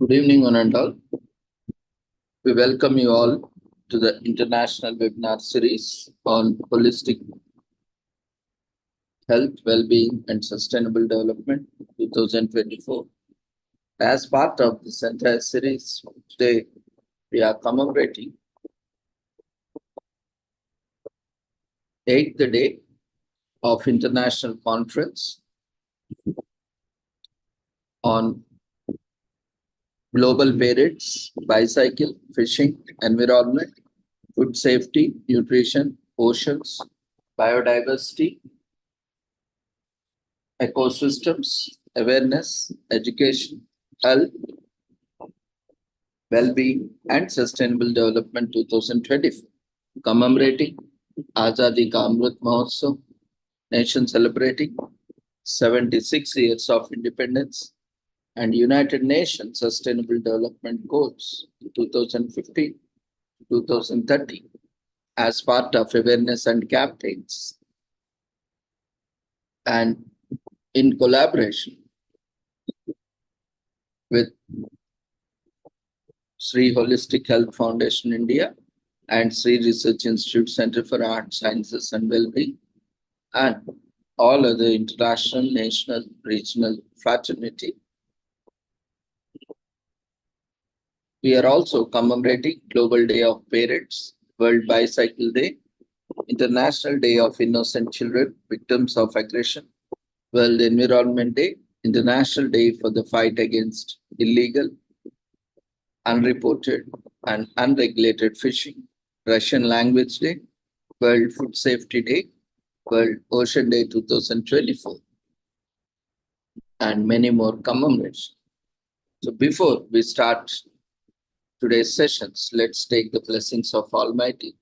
Good evening, one and all. We welcome you all to the international webinar series on holistic health, well-being, and sustainable development 2024. As part of this entire series, today we are commemorating 8th day of International Conference on global parents, bicycle, fishing, environment, food safety, nutrition, oceans, biodiversity, ecosystems, awareness, education, health, well-being, and sustainable development 2024, commemorating Azadi Ka Amrit Mahotsav, nation celebrating 76 years of independence, and United Nations Sustainable Development Goals 2015-2030 as part of awareness and campaigns, and in collaboration with Sri Holistic Health Foundation India and Sri Research Institute Center for Art, Sciences and Wellbeing, and all other international, national, regional fraternity. We are also commemorating Global Day of Parents, World Bicycle Day, International Day of Innocent Children, Victims of Aggression, World Environment Day, International Day for the Fight Against Illegal, Unreported and Unregulated Fishing, Russian Language Day, World Food Safety Day, World Ocean Day 2024, and many more commemorations. So before we start today's sessions, let's take the blessings of Almighty.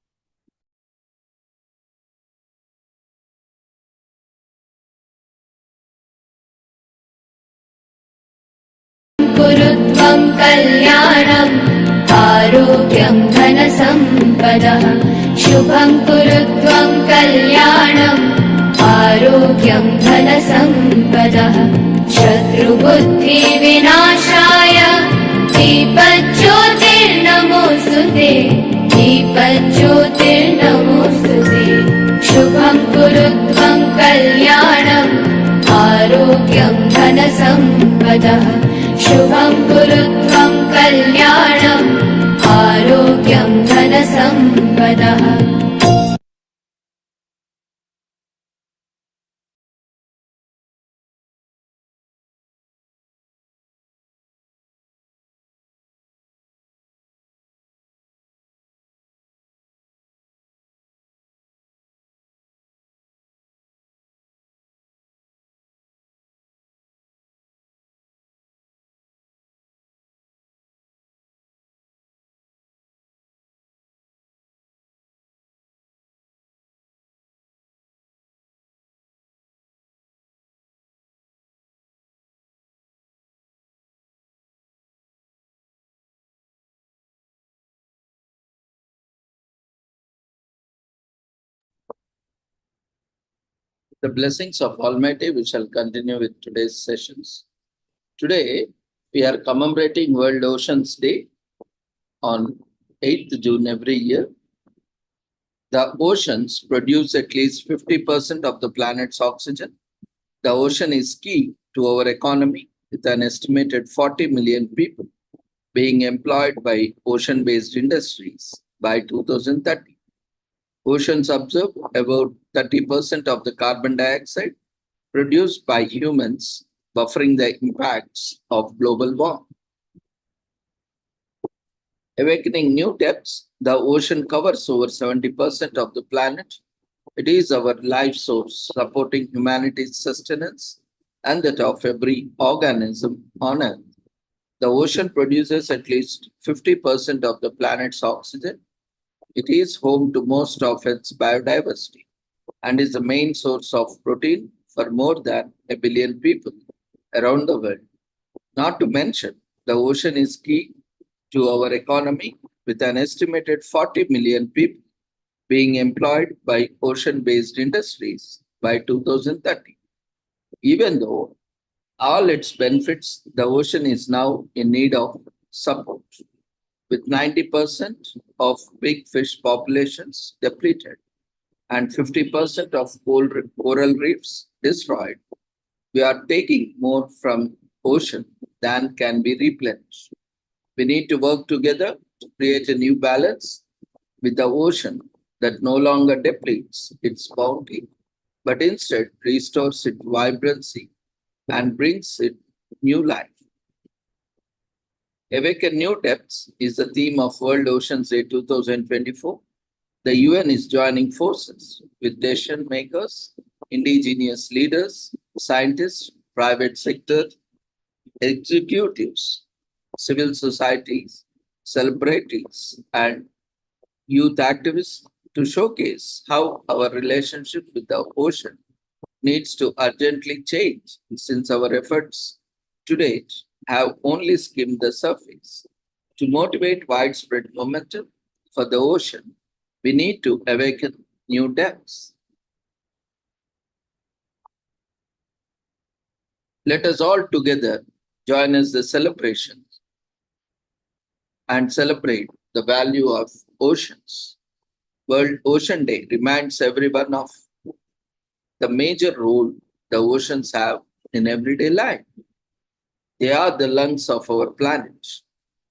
Kurutvam kalyanam arogyam dhanasampadah Shubham kurutvam kalyanam arogyam dhanasampadah Shatru buddhi vinashaya Deepajyotirnamostute Deepajyotirnamostute Shubham kurutvam kalyanam arogyam dhanasampadah Shubham kurutvam kalyanam arogyam dhanasampadah. The blessings of Almighty, we shall continue with today's sessions. Today, we are commemorating World Oceans Day on 8th June every year. The oceans produce at least 50% of the planet's oxygen. The ocean is key to our economy, with an estimated 40 million people being employed by ocean-based industries by 2030. Oceans absorb about 30% of the carbon dioxide produced by humans, buffering the impacts of global warming. Awakening new depths, the ocean covers over 70% of the planet. It is our life source, supporting humanity's sustenance and that of every organism on Earth. The ocean produces at least 50% of the planet's oxygen. It is home to most of its biodiversity and is the main source of protein for more than 1 billion people around the world. Not to mention, the ocean is key to our economy, with an estimated 40 million people being employed by ocean-based industries by 2030. Even though all its benefits, the ocean is now in need of support, with 90% of big fish populations depleted and 50% of coral reefs destroyed. We are taking more from ocean than can be replenished. We need to work together to create a new balance with the ocean that no longer depletes its bounty, but instead restores its vibrancy and brings it new life. Awaken New Depths is the theme of World Oceans Day 2024. The UN is joining forces with decision makers, indigenous leaders, scientists, private sector executives, civil societies, celebrities, and youth activists to showcase how our relationship with the ocean needs to urgently change, since our efforts to date have only skimmed the surface. To motivate widespread momentum for the ocean, we need to awaken new depths. Let us all together join us the celebration and celebrate the value of oceans. World Ocean Day reminds everyone of the major role the oceans have in everyday life. They are the lungs of our planet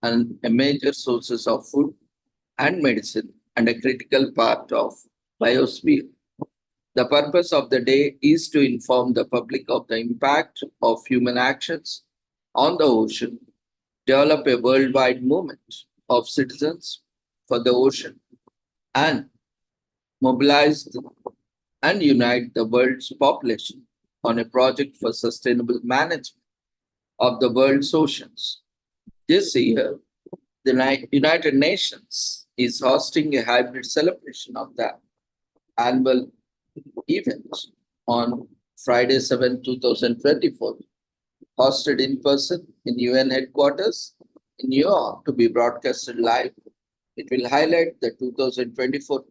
and a major sources of food and medicine and a critical part of biosphere. The purpose of the day is to inform the public of the impact of human actions on the ocean, develop a worldwide movement of citizens for the ocean, and mobilize and unite the world's population on a project for sustainable management of the world's oceans. This year, the United Nations is hosting a hybrid celebration of the annual event on Friday 7, 2024, hosted in person in UN headquarters in New York to be broadcasted live. It will highlight the 2024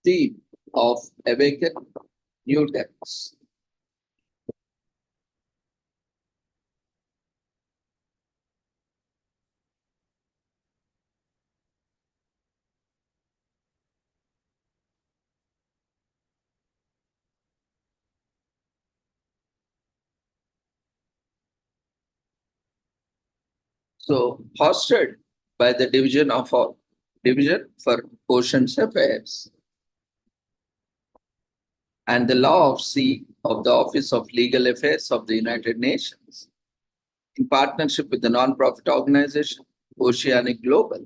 theme of Awaken New Depths. So, hosted by the Division for Oceans Affairs and the Law of Sea of the Office of Legal Affairs of the United Nations, in partnership with the non-profit organization Oceanic Global.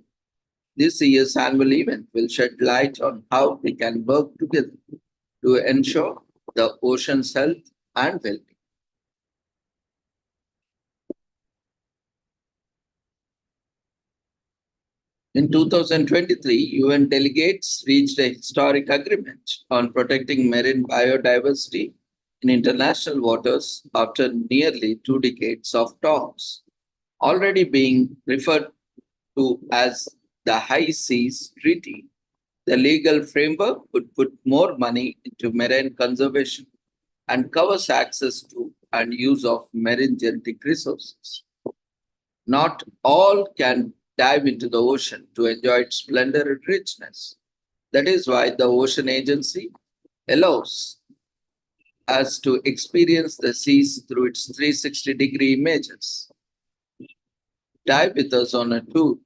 This year's annual event will shed light on how we can work together to ensure the ocean's health and well-being. In 2023, UN delegates reached a historic agreement on protecting marine biodiversity in international waters after nearly 2 decades of talks, already being referred to as the High Seas Treaty. The legal framework would put more money into marine conservation and covers access to and use of marine genetic resources. Not all can dive into the ocean to enjoy its splendor and richness. That is why the Ocean Agency allows us to experience the seas through its 360-degree images. Dive with us on a tour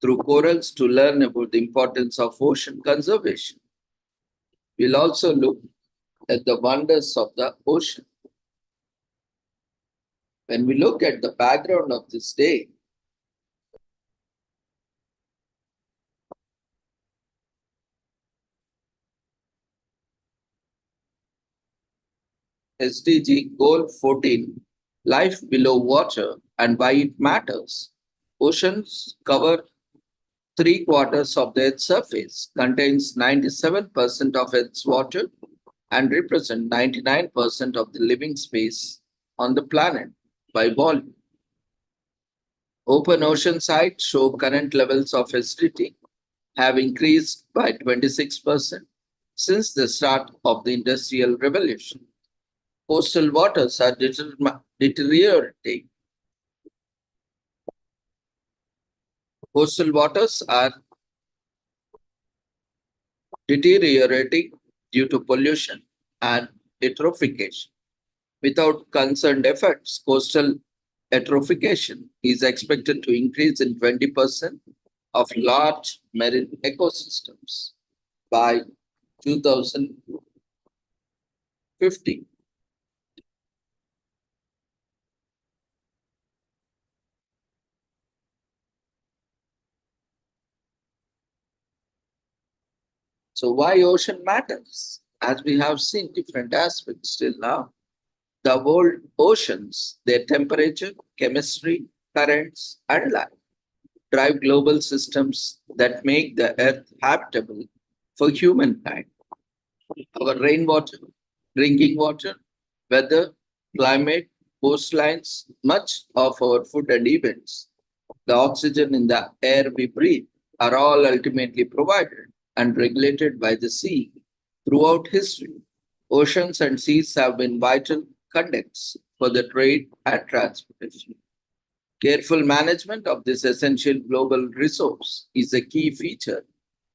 through corals to learn about the importance of ocean conservation. We'll also look at the wonders of the ocean. When we look at the background of this day, SDG Goal 14, Life Below Water and Why It Matters. Oceans cover 3/4 of the Earth's surface, contains 97% of its water, and represent 99% of the living space on the planet by volume. Open ocean sites show current levels of acidity have increased by 26% since the start of the Industrial Revolution. Coastal waters are deteriorating. Coastal waters are deteriorating due to pollution and eutrophication. Without concerned efforts, coastal eutrophication is expected to increase in 20% of large marine ecosystems by 2050. So why ocean matters? As we have seen different aspects till now, the world oceans, their temperature, chemistry, currents, and life drive global systems that make the earth habitable for humankind. Our rainwater, drinking water, weather, climate, coastlines, much of our food and events, the oxygen in the air we breathe are all ultimately provided and regulated by the sea throughout history. Oceans and seas have been vital conduits for the trade and transportation. Careful management of this essential global resource is a key feature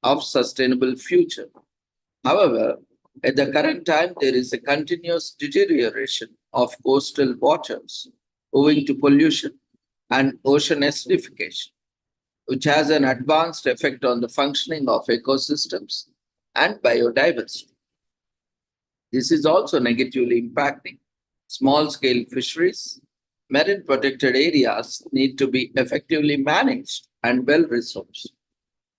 of sustainable future. However, at the current time, there is a continuous deterioration of coastal waters owing to pollution and ocean acidification, which has an advanced effect on the functioning of ecosystems and biodiversity. This is also negatively impacting small-scale fisheries. Marine protected areas need to be effectively managed and well-resourced,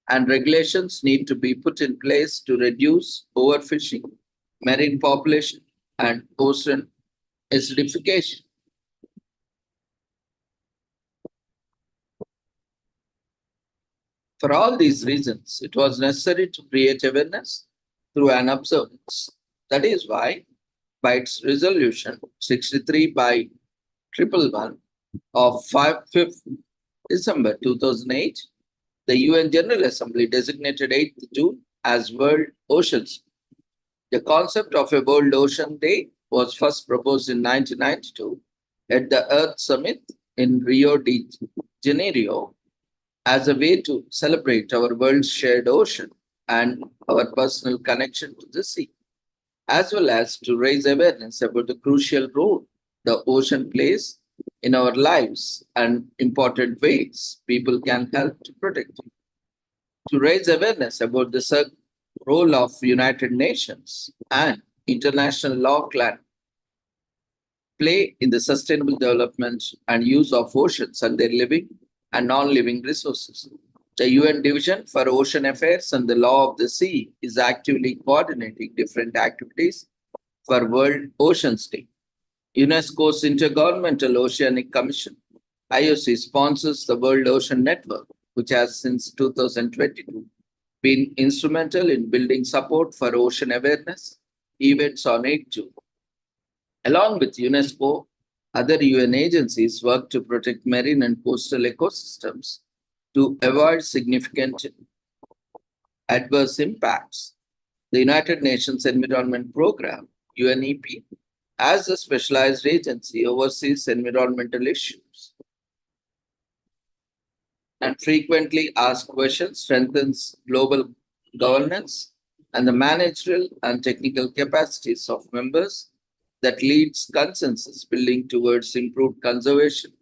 and regulations need to be put in place to reduce overfishing, marine population, and ocean acidification. For all these reasons, it was necessary to create awareness through an observance. That is why, by its resolution 63 by 111 of 5th December 2008, the UN General Assembly designated 8th June as World Oceans. The concept of a World Ocean Day was first proposed in 1992 at the Earth Summit in Rio de Janeiro as a way to celebrate our world's shared ocean and our personal connection to the sea, as well as to raise awareness about the crucial role the ocean plays in our lives and important ways people can help to protect it. To raise awareness about the role of United Nations and international law play in the sustainable development and use of oceans and their living and non-living resources. The UN Division for Ocean Affairs and the Law of the Sea is actively coordinating different activities for World Oceans Day. UNESCO's Intergovernmental Oceanic Commission, IOC, sponsors the World Ocean Network, which has since 2022 been instrumental in building support for ocean awareness events on 8 June. Along with UNESCO, other UN agencies work to protect marine and coastal ecosystems to avoid significant adverse impacts. The United Nations Environment Programme, UNEP, as a specialized agency, oversees environmental issues and frequently asked questions, strengthens global governance and the managerial and technical capacities of members that leads consensus building towards improved conservation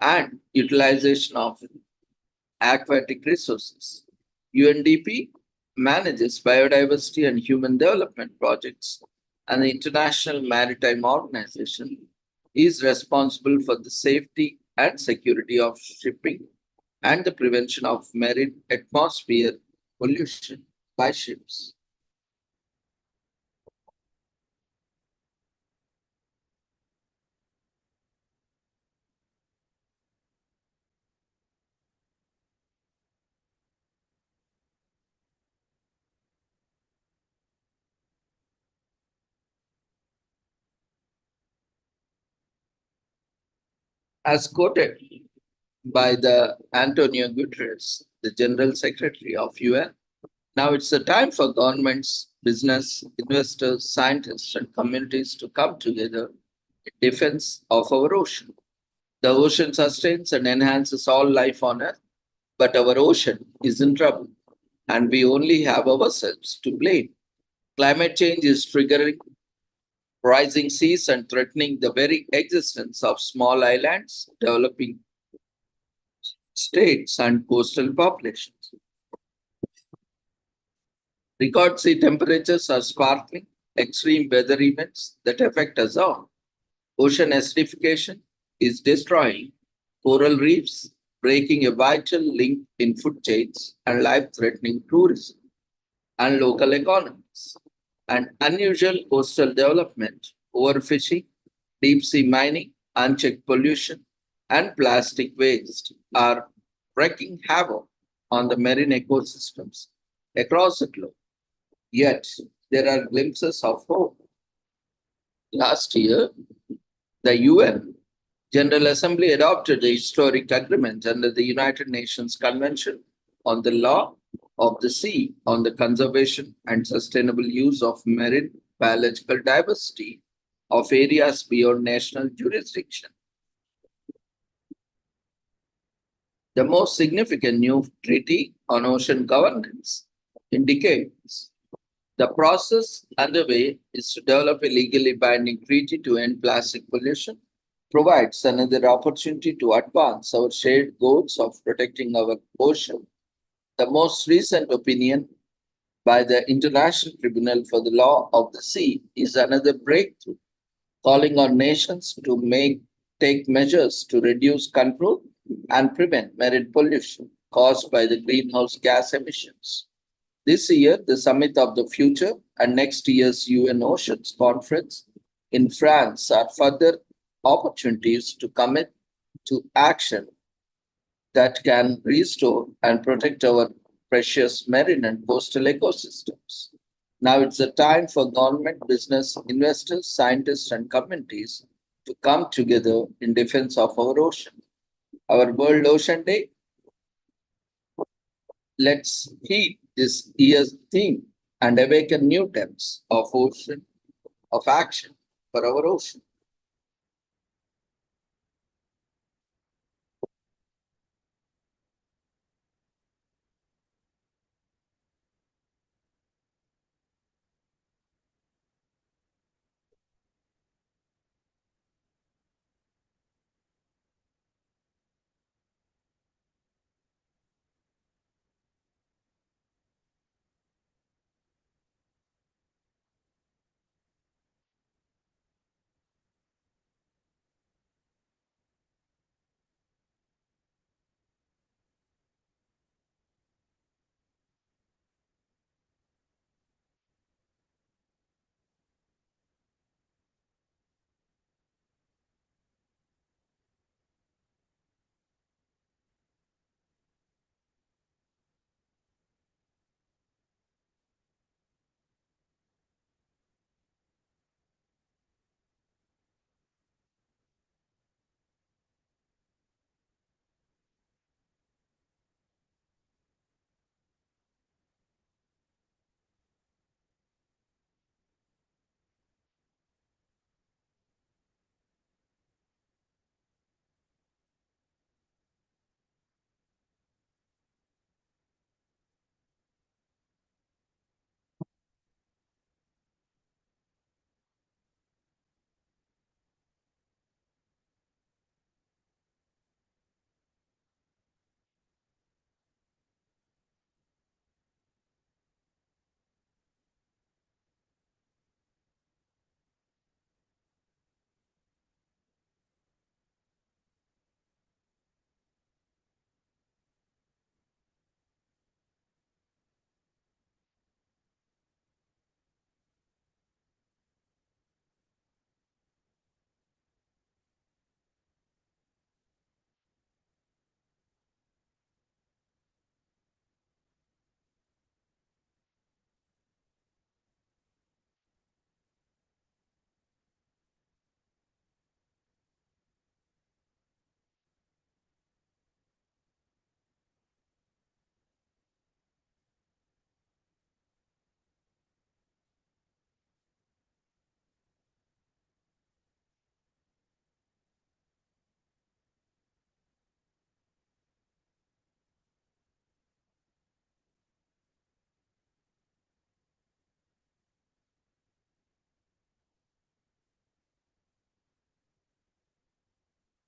and utilization of aquatic resources. UNDP manages biodiversity and human development projects, and the International Maritime Organization is responsible for the safety and security of shipping and the prevention of marine atmosphere pollution by ships. As quoted by the Antonio Guterres, the General Secretary of UN, Now it's the time for governments, business, investors, scientists, and communities to come together in defense of our ocean. The ocean sustains and enhances all life on Earth, but our ocean is in trouble, and we only have ourselves to blame. Climate change is triggering rising seas and threatening the very existence of small islands, developing states, and coastal populations. Record sea temperatures are sparkling, extreme weather events that affect us all. Ocean acidification is destroying coral reefs, breaking a vital link in food chains and life-threatening tourism and local economies. And unusual coastal development, overfishing, deep sea mining, unchecked pollution, and plastic waste are wreaking havoc on the marine ecosystems across the globe. Yet, there are glimpses of hope. Last year, the UN General Assembly adopted a historic agreement under the United Nations Convention on the Law of the Sea on the conservation and sustainable use of marine biological diversity of areas beyond national jurisdiction. The most significant new treaty on ocean governance indicates the process underway is to develop a legally binding treaty to end plastic pollution, provides another opportunity to advance our shared goals of protecting our ocean. The most recent opinion by the International Tribunal for the Law of the Sea is another breakthrough, calling on nations to take measures to reduce, control, and prevent marine pollution caused by the greenhouse gas emissions. This year, the Summit of the Future and next year's UN Oceans Conference in France are further opportunities to commit to action that can restore and protect our precious marine and coastal ecosystems. Now it's the time for government, business, investors, scientists, and communities to come together in defense of our ocean. Our World Ocean Day, let's heed this year's theme and awaken new depths of action for our ocean.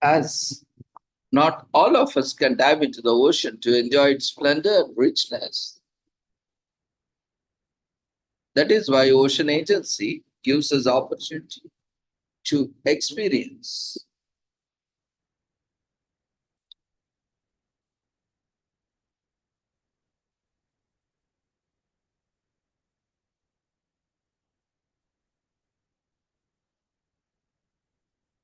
as not all of us can dive into the ocean to enjoy its splendor and richness. That is why Ocean Agency gives us opportunity to experience.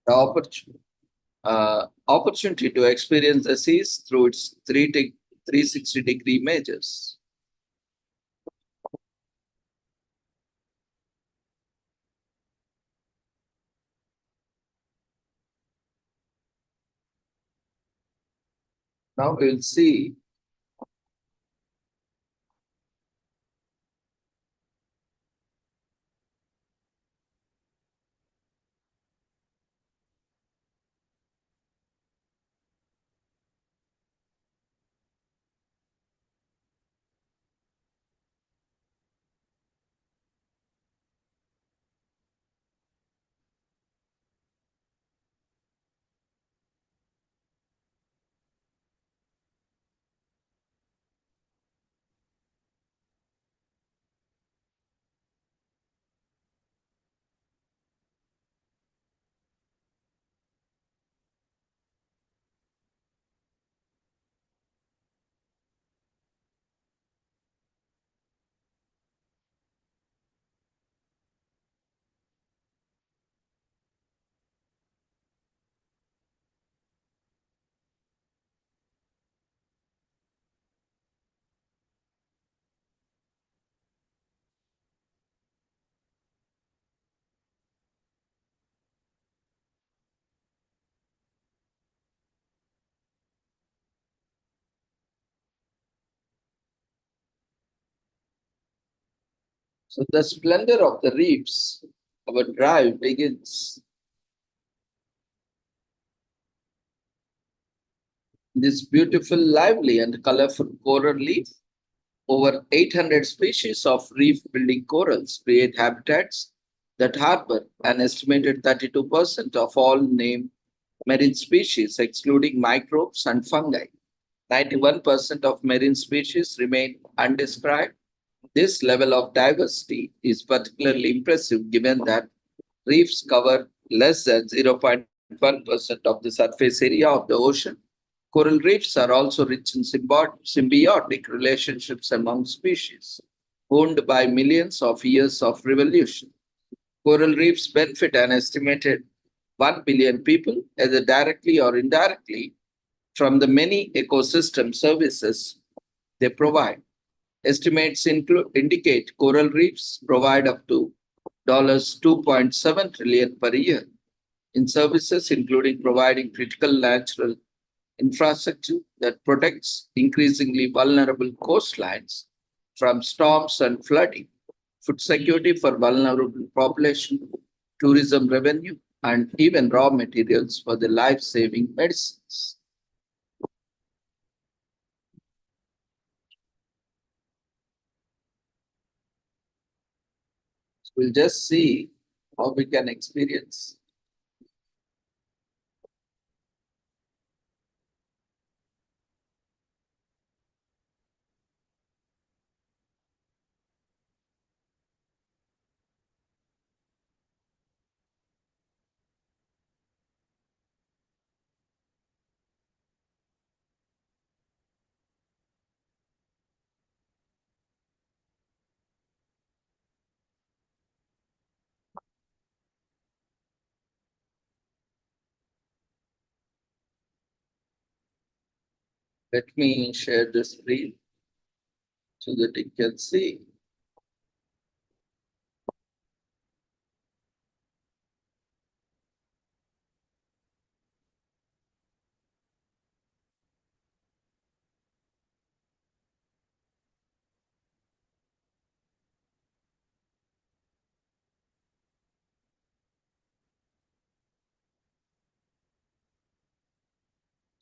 The opportunity to experience the seas through its 360-degree measures. Now we'll see so the splendor of the reefs. Our drive begins. This beautiful, lively, and colorful coral reef. Over 800 species of reef-building corals create habitats that harbor an estimated 32% of all named marine species, excluding microbes and fungi. 91% of marine species remain undescribed. This level of diversity is particularly impressive given that reefs cover less than 0.1% of the surface area of the ocean. Coral reefs are also rich in symbiotic relationships among species, owned by millions of years of evolution. Coral reefs benefit an estimated 1 billion people, either directly or indirectly, from the many ecosystem services they provide. Estimates indicate coral reefs provide up to $2.7 trillion per year in services, including providing critical natural infrastructure that protects increasingly vulnerable coastlines from storms and flooding, food security for vulnerable population, tourism revenue, and even raw materials for the life-saving medicines. We'll just see how we can experience. Let me share the screen so that you can see.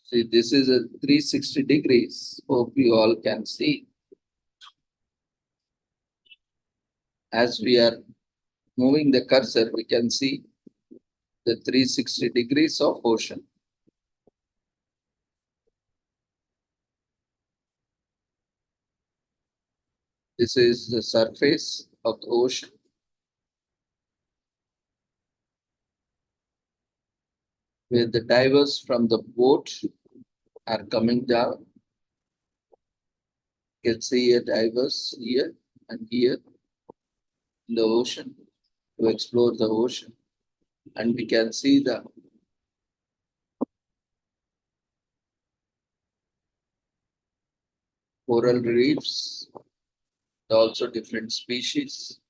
See, this is a 360 degrees. Hope you all can see. As we are moving the cursor, we can see the 360 degrees of ocean. This is the surface of the ocean. Where the divers from the boat are coming down. You can see divers here and here in the ocean to explore the ocean. And we can see the coral reefs, also different species.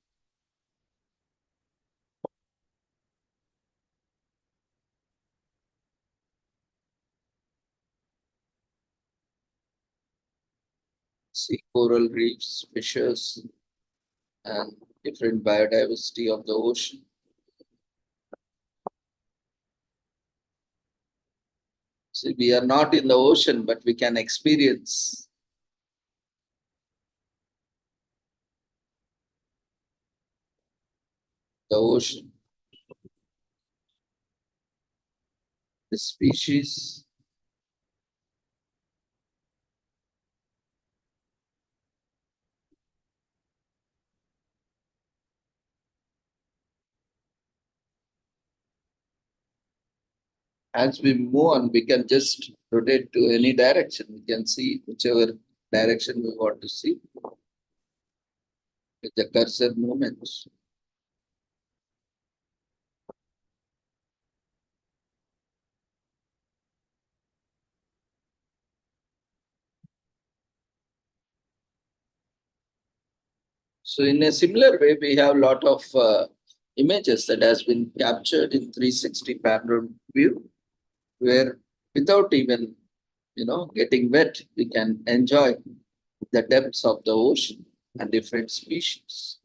See coral reefs, fishes, and different biodiversity of the ocean. See, we are not in the ocean, but we can experience the ocean. The species. As we move on, we can just rotate to any direction. We can see whichever direction we want to see with the cursor movements. So in a similar way, we have a lot of images that has been captured in 360 panoramic view, where without even getting wet, we can enjoy the depths of the ocean and different species.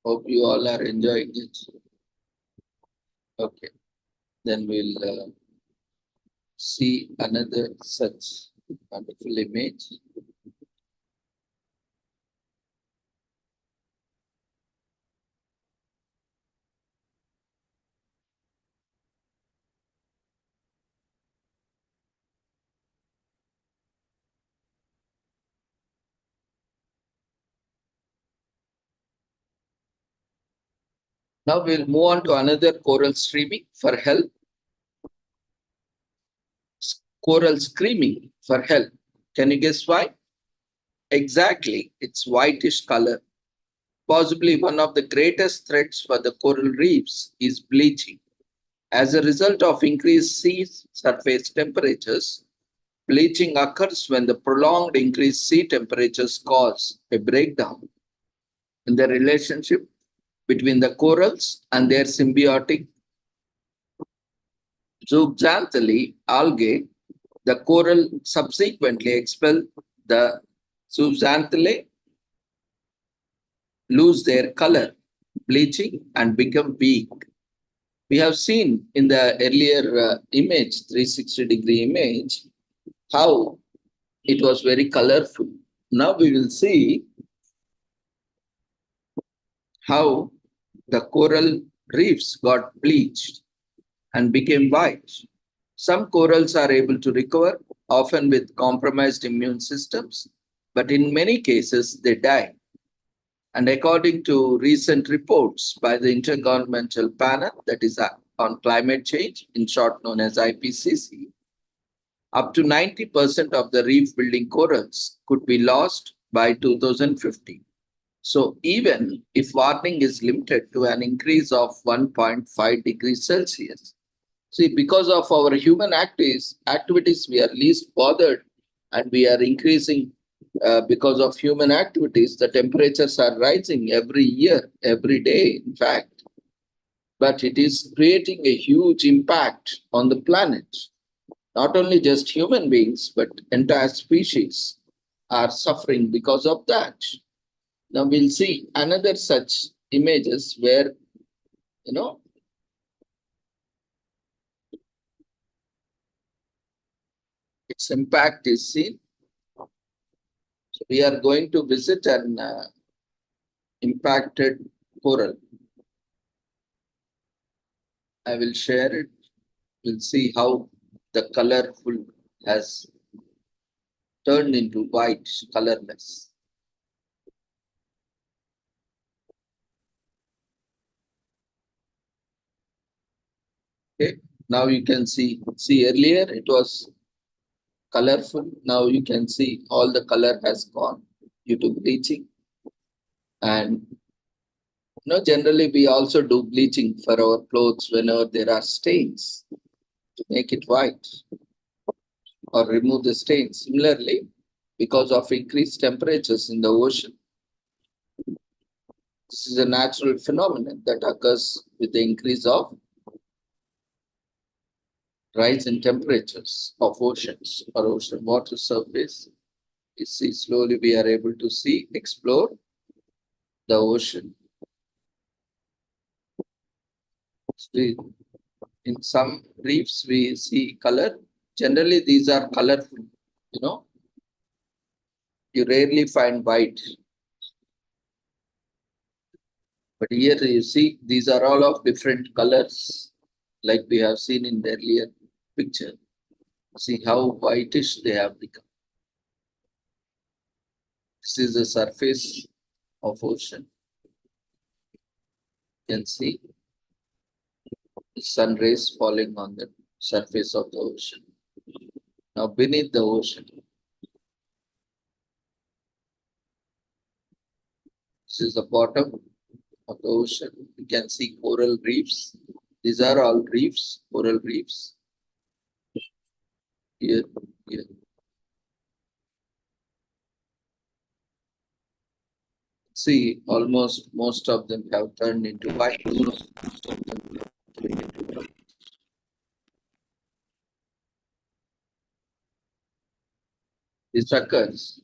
Hope you all are enjoying it. Okay, then we'll see another such wonderful image. Now we'll move on to another coral streaming for help. Coral screaming for help. Can you guess why? Exactly, it's whitish color. Possibly one of the greatest threats for the coral reefs is bleaching. As a result of increased sea surface temperatures, bleaching occurs when the prolonged increased sea temperatures cause a breakdown in the relationship between the corals and their symbiotic zooxanthellae algae. The coral subsequently expel the zooxanthellae, lose their color, bleaching, and become weak. We have seen in the earlier image, 360-degree image, how it was very colorful. Now we will see how the coral reefs got bleached and became white. Some corals are able to recover, often with compromised immune systems, but in many cases they die. And according to recent reports by the Intergovernmental Panel, that is on climate change, in short known as IPCC, up to 90% of the reef building corals could be lost by 2050. So even if warming is limited to an increase of 1.5 degrees Celsius, see, because of our human activities, we are least bothered, and we are increasing because of human activities. The temperatures are rising every year, every day, in fact. But it is creating a huge impact on the planet. Not only just human beings, but entire species are suffering because of that. Now we'll see another such images where, its impact is seen. So we are going to visit an impacted coral. I will share it. We'll see how the colorful has turned into white, colorless. Okay, now you can see earlier it was colorful. Now you can see all the color has gone due to bleaching. And generally we also do bleaching for our clothes whenever there are stains to make it white or remove the stains. Similarly, because of increased temperatures in the ocean, this is a natural phenomenon that occurs with the increase of rise in temperatures of oceans or ocean water surface. You see, slowly we are able to explore the ocean. In some reefs, we see color. Generally, these are colorful, You rarely find white. But here you see, these are all of different colors, like we have seen in the earlier picture. See how whitish they have become. This is the surface of ocean. You can see the sun rays falling on the surface of the ocean. Now beneath the ocean, this is the bottom of the ocean. You can see coral reefs. These are all reefs, coral reefs. Here. See, almost most of them have turned into white. Most of them have turned into white. This occurs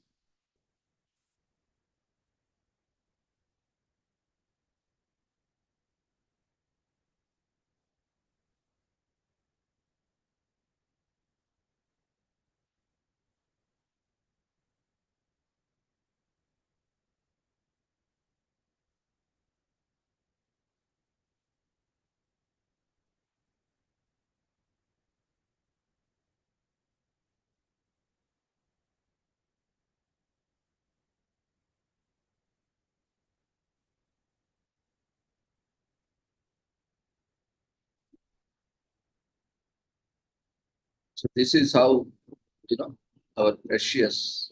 So this is how, our precious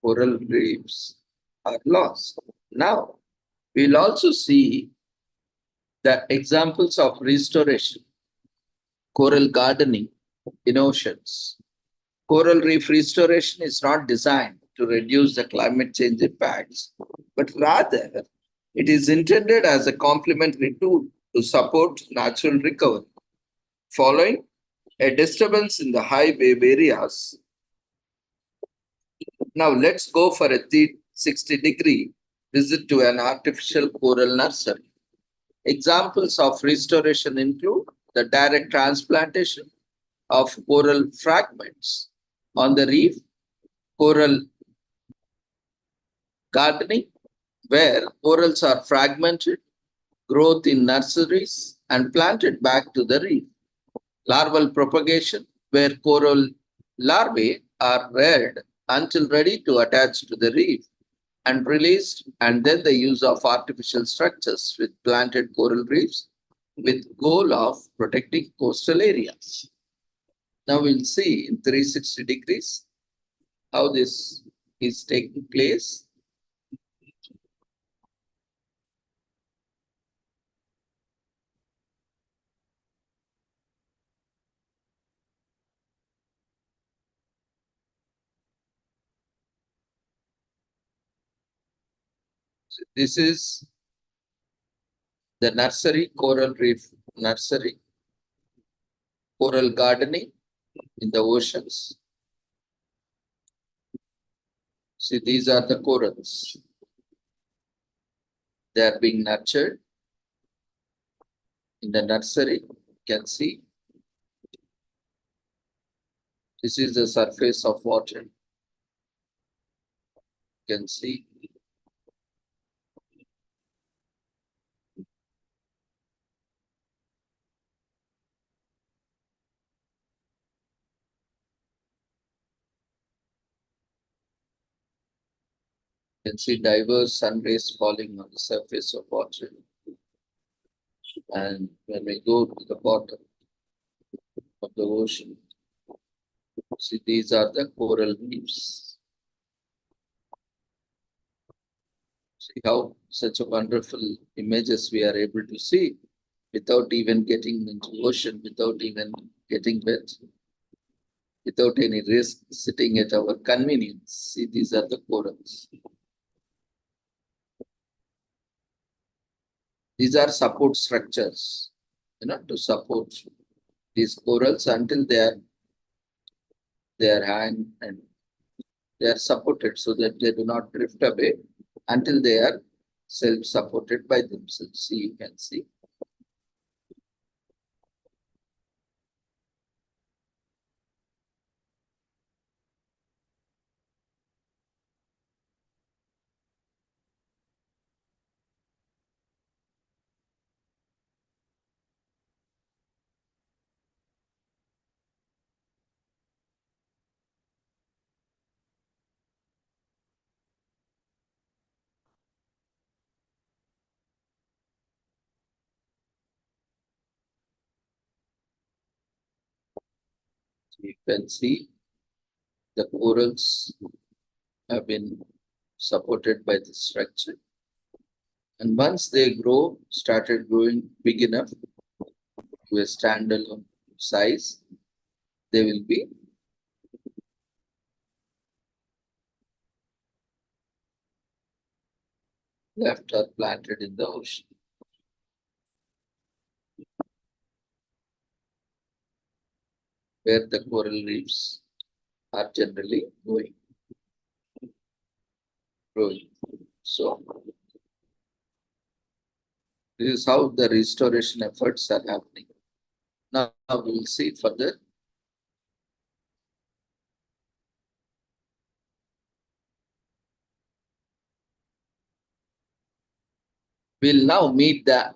coral reefs are lost. Now, we'll also see the examples of restoration, coral gardening in oceans. Coral reef restoration is not designed to reduce the climate change impacts, but rather it is intended as a complementary tool to support natural recovery. Following a disturbance in the high wave areas. Now let's go for a 360-degree visit to an artificial coral nursery. Examples of restoration include the direct transplantation of coral fragments on the reef, coral gardening, where corals are fragmented, growth in nurseries, and planted back to the reef. Larval propagation, where coral larvae are reared until ready to attach to the reef and released, and then the use of artificial structures with planted coral reefs with goal of protecting coastal areas. Now we'll see in 360 degrees how this is taking place. So this is the nursery, coral reef nursery, coral gardening in the oceans. See, these are the corals. They are being nurtured in the nursery. You can see this is the surface of water. You can see diverse sun rays falling on the surface of water. And when we go to the bottom of the ocean, see, these are the coral reefs. See how such a wonderful images we are able to see without even getting into ocean, without even getting wet, without any risk, sitting at our convenience. See, these are the corals. These are support structures, to support these corals until they are hang and they are supported so that they do not drift away until they are self-supported by themselves. See, you can see. You can see the corals have been supported by this structure. And once they started growing big enough to a standalone size, they will be left or planted in the ocean, where the coral reefs are generally growing. So, this is how the restoration efforts are happening. Now we will see further. We'll now meet the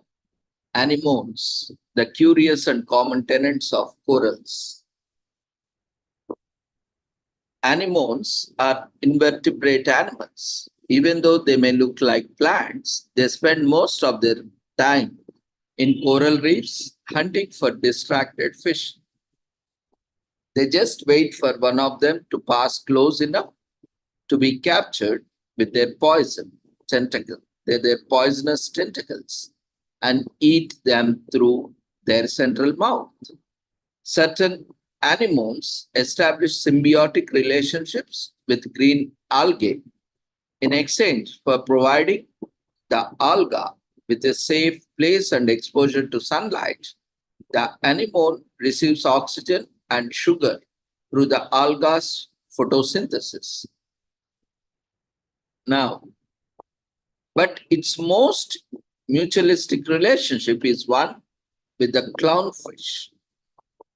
anemones, the curious and common tenants of corals. Anemones are invertebrate animals. Even though they may look like plants, they spend most of their time in coral reefs hunting for distracted fish. They just wait for one of them to pass close enough to be captured with their poisonous tentacles, and eat them through their central mouth. Certain anemones establish symbiotic relationships with green algae in exchange for providing the alga with a safe place and exposure to sunlight. The anemone receives oxygen and sugar through the alga's photosynthesis. Now, but its most mutualistic relationship is one with the clownfish.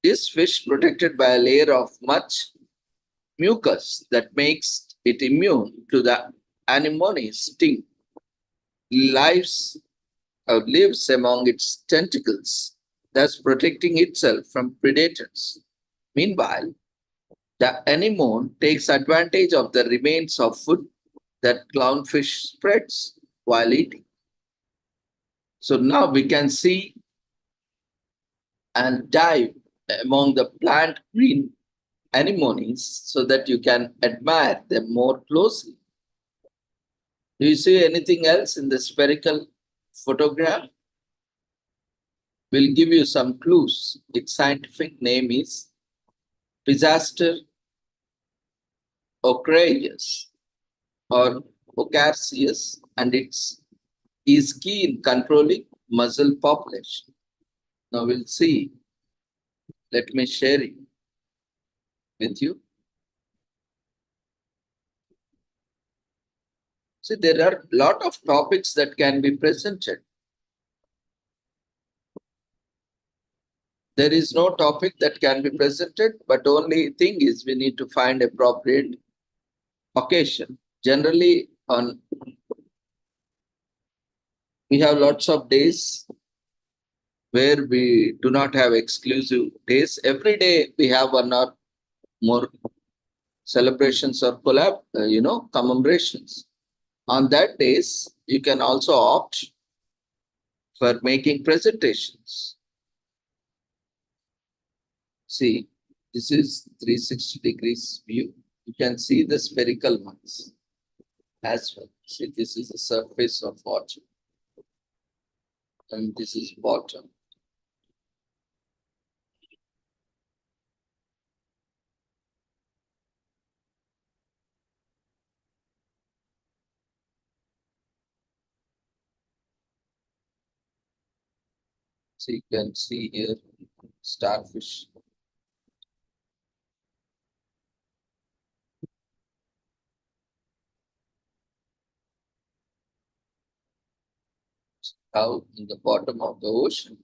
This fish, protected by a layer of much mucus that makes it immune to the anemone's sting, lives among its tentacles, thus protecting itself from predators. Meanwhile, the anemone takes advantage of the remains of food that clownfish spreads while eating. So now we can see and dive among the plant green anemones so that you can admire them more closely. Do you see anything else in the spherical photograph? We'll give you some clues. Its scientific name is Pisaster ochraeus or Ocarcius, and it is key in controlling mussel population. Now we'll see. Let me share it with you. See, there are a lot of topics that can be presented. There is no topic that can be presented, but only thing is we need to find appropriate occasion. Generally, we have lots of days where we do not have exclusive days. Every day we have one or more celebrations or commemorations. On that days, you can also opt for making presentations. See, this is 360 degrees view. You can see the spherical ones as well. See, this is the surface of water. And this is bottom. So you can see here starfish. Out in the bottom of the ocean.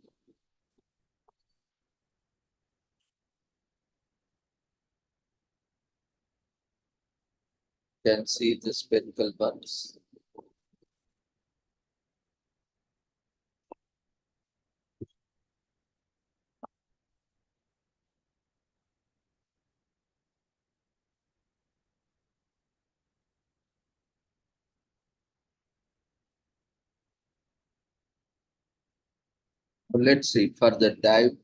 You can see the spherical buns. Let's see further dive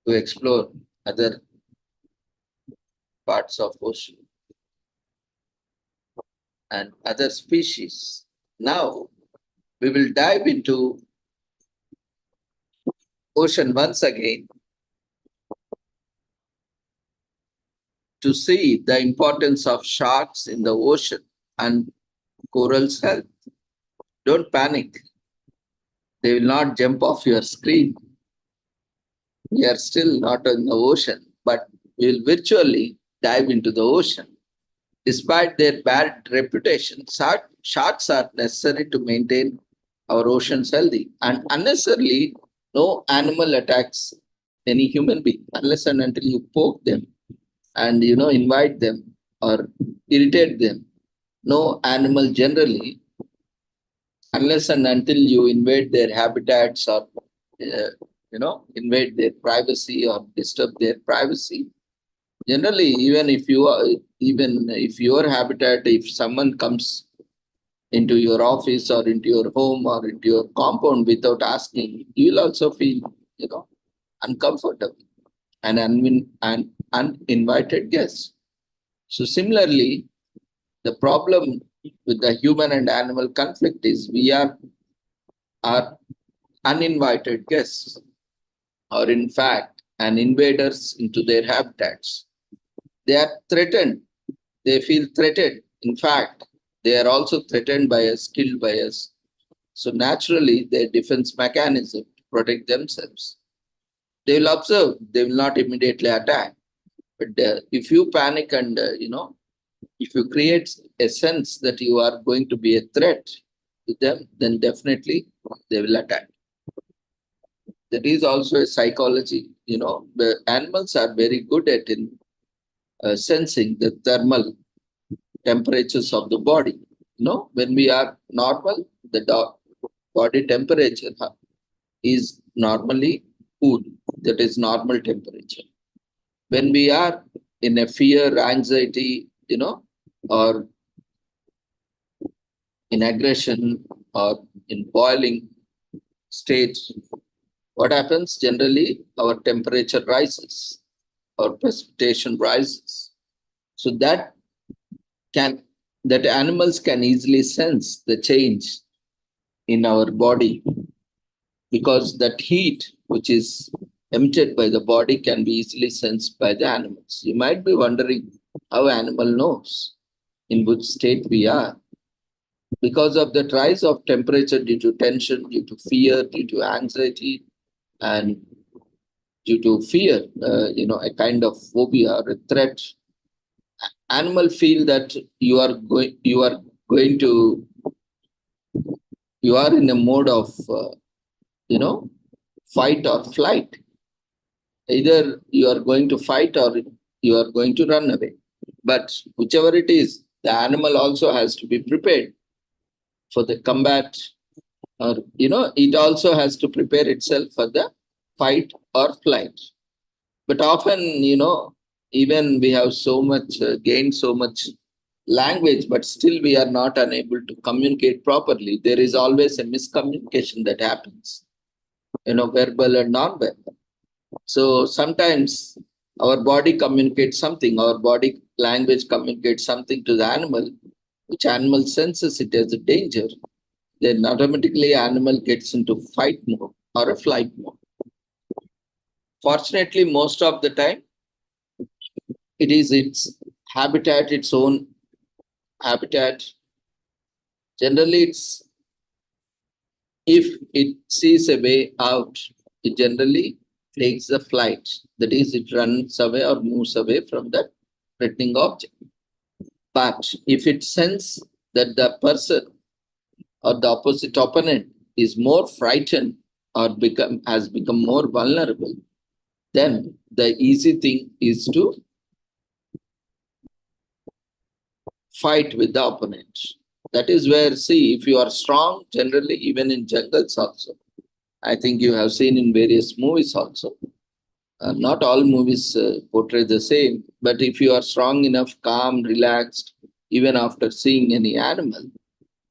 to explore other parts of ocean and other species. Now we will dive into ocean once again to see the importance of sharks in the ocean and coral's health. Don't panic. They will not jump off your screen. We are still not in the ocean, but we will virtually dive into the ocean. Despite their bad reputation, sharks are necessary to maintain our oceans healthy, and unnecessarily no animal attacks any human being unless and until you poke them and invite them or irritate them. No animal generally, unless and until you invade their habitats or invade their privacy or disturb their privacy. Generally, even if your habitat, if someone comes into your office or into your home or into your compound without asking, you will also feel uncomfortable and an uninvited guest. So similarly, the problem with the human and animal conflict is we are uninvited guests, or in fact, an invaders into their habitats. They are threatened. They feel threatened. In fact, they are also threatened by us, killed by us. So naturally, their defense mechanism to protect themselves. They will observe. They will not immediately attack. But if you panic and if you create a sense that you are going to be a threat to them, then definitely they will attack. That is also a psychology. The animals are very good at sensing the thermal temperatures of the body. When we are normal, the body temperature is normally cool. That is normal temperature. When we are in a fear, anxiety, or in aggression or in boiling state, what happens? Generally, our temperature rises, our precipitation rises. So that animals can easily sense the change in our body, because that heat which is emitted by the body can be easily sensed by the animals. You might be wondering how animal knows in which state we are. Because of the rise of temperature due to tension, due to fear, due to anxiety, and due to fear, a kind of phobia or a threat, animal feel that you are going to, you are in a mode of, fight or flight. Either you are going to fight or you are going to run away. But whichever it is, the animal also has to be prepared for the combat, or, it also has to prepare itself for the fight or flight. But often, even we have so much, gained so much language, but still we are not unable to communicate properly. There is always a miscommunication that happens, verbal and non-verbal. So sometimes our body communicates something, our body language communicates something to the animal, which animal senses it as a danger. Then automatically animal gets into fight mode or a flight mode. Fortunately, most of the time, it is its habitat, its own habitat. Generally, if it sees a way out, it generally takes the flight. That is, it runs away or moves away from that threatening object. But if it senses that the person or the opposite opponent is more frightened or has become more vulnerable, then the easy thing is to fight with the opponent. That is where, see, if you are strong, generally, even in jungles also, I think you have seen in various movies also. Not all movies portray the same, but if you are strong enough, calm, relaxed, even after seeing any animal,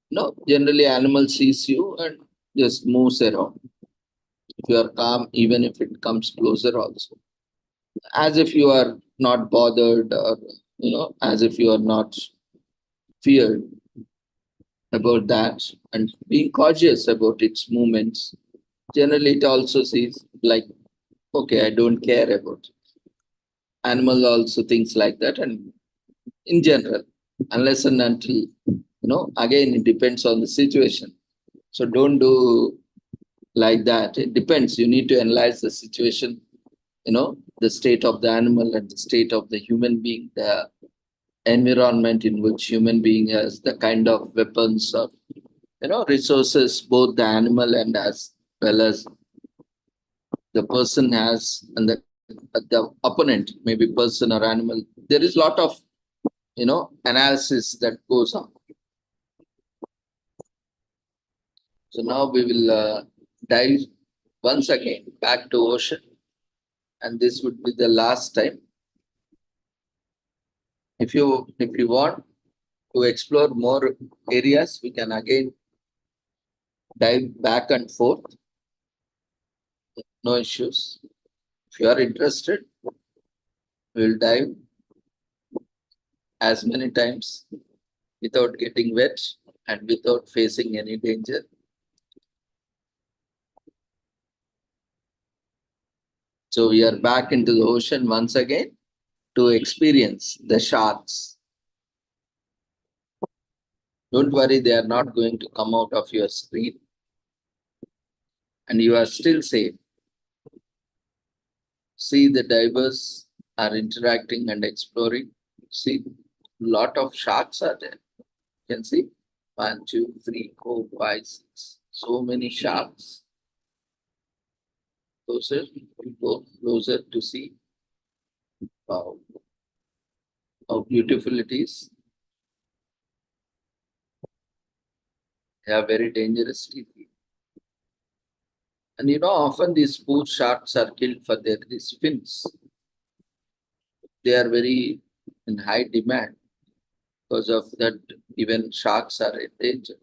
no, generally animal sees you and just moves around. If you are calm, even if it comes closer also, as if you are not bothered, or as if you are not feared about that, and being cautious about its movements. Generally, it also sees like, okay, I don't care about it. Animal also thinks like that, and in general, unless and until, again, it depends on the situation. So don't do like that. It depends. You need to analyze the situation, the state of the animal and the state of the human being, the environment in which human being has, the kind of weapons or, resources both the animal and as well as the person has, and the opponent, maybe person or animal. There is a lot of, analysis that goes on. So now we will dive once again back to ocean, and this would be the last time. If you want to explore more areas, we can again dive back and forth. No issues. If you are interested, we will dive as many times without getting wet and without facing any danger. So we are back into the ocean once again to experience the sharks. Don't worry, they are not going to come out of your screen, and you are still safe. See, the divers are interacting and exploring. See, a lot of sharks are there. You can see 1, 2, 3, 4, 5, 6. So many sharks. Closer, we go closer to see how beautiful it is. They are very dangerous teeth. And often these poor sharks are killed for these fins. They are very in high demand. Because of that, even sharks are in danger.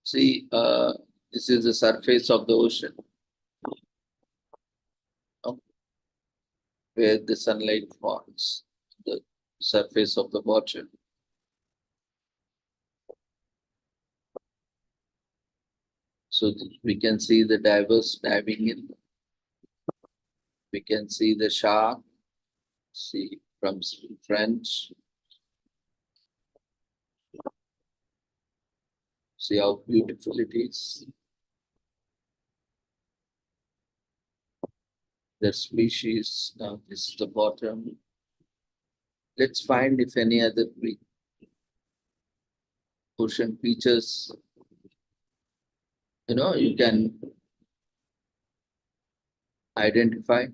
See, this is the surface of the ocean, where the sunlight falls, the surface of the water. So we can see the divers diving in. We can see the shark, see from French. See how beautiful it is. The species, now this is the bottom. Let's find if any other ocean features, you can identify.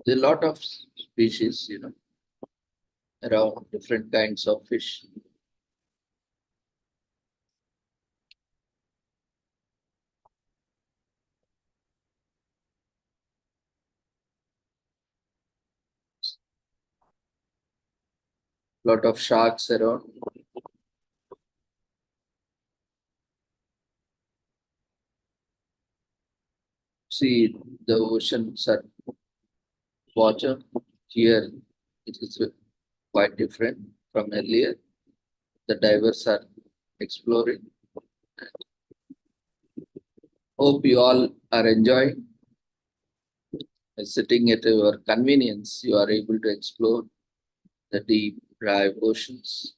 There are a lot of species, around different kinds of fish. Lot of sharks around. See the oceans are water. Here it is quite different from earlier. The divers are exploring. Hope you all are enjoying. Sitting at your convenience, you are able to explore the deep, dry oceans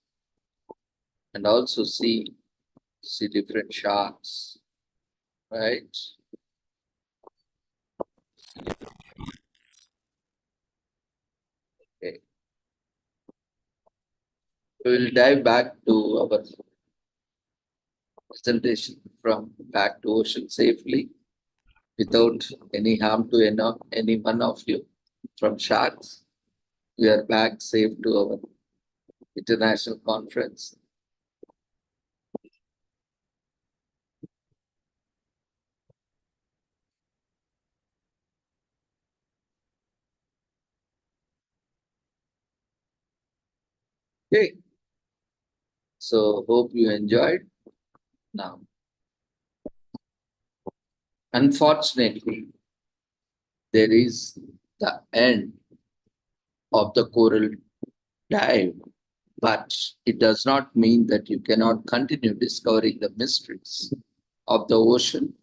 and also see different sharks, right? Okay. We will dive back to our presentation from back to ocean safely without any harm to any one of you from sharks. We are back safe to our international conference. Okay. So hope you enjoyed. Now, unfortunately, there is the end of the coral dive, but it does not mean that you cannot continue discovering the mysteries of the ocean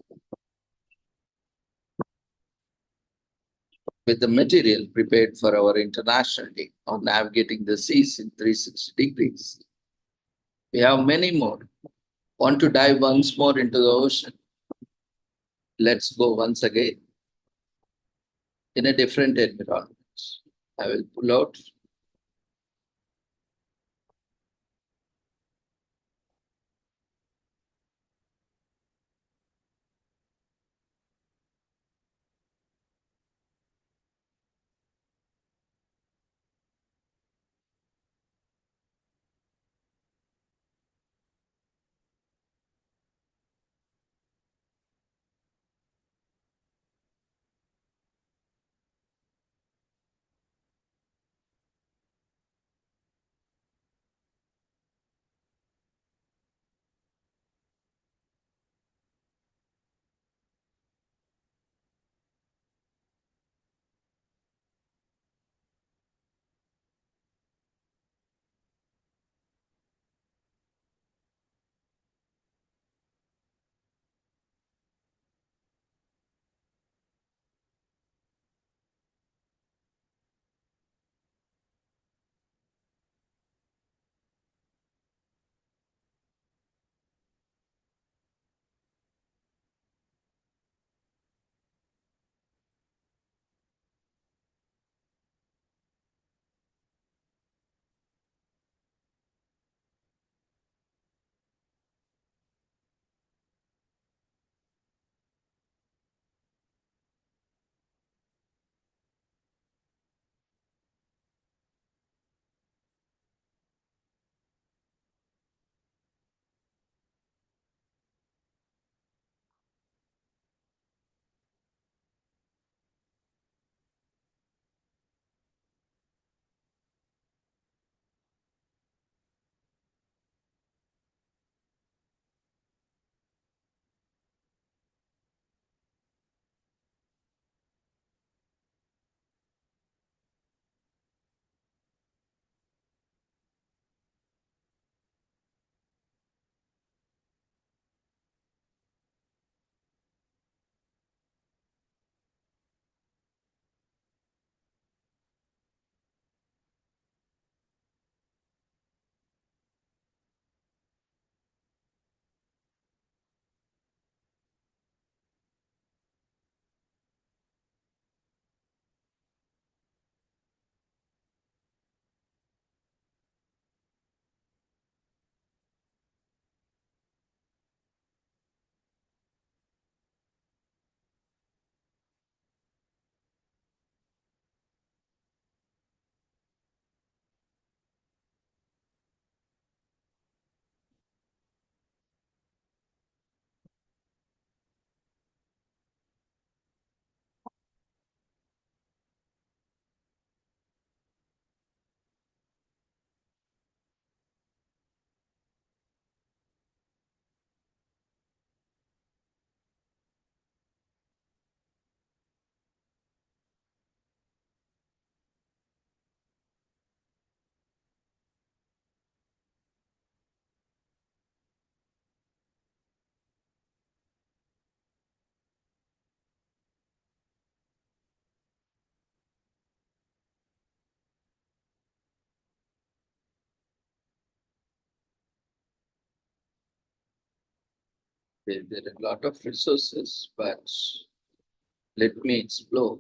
with the material prepared for our International Day on navigating the seas in 360 degrees. We have many more. Want to dive once more into the ocean? Let's go once again in a different environment. I will pull out. There are a lot of resources, but let me explore.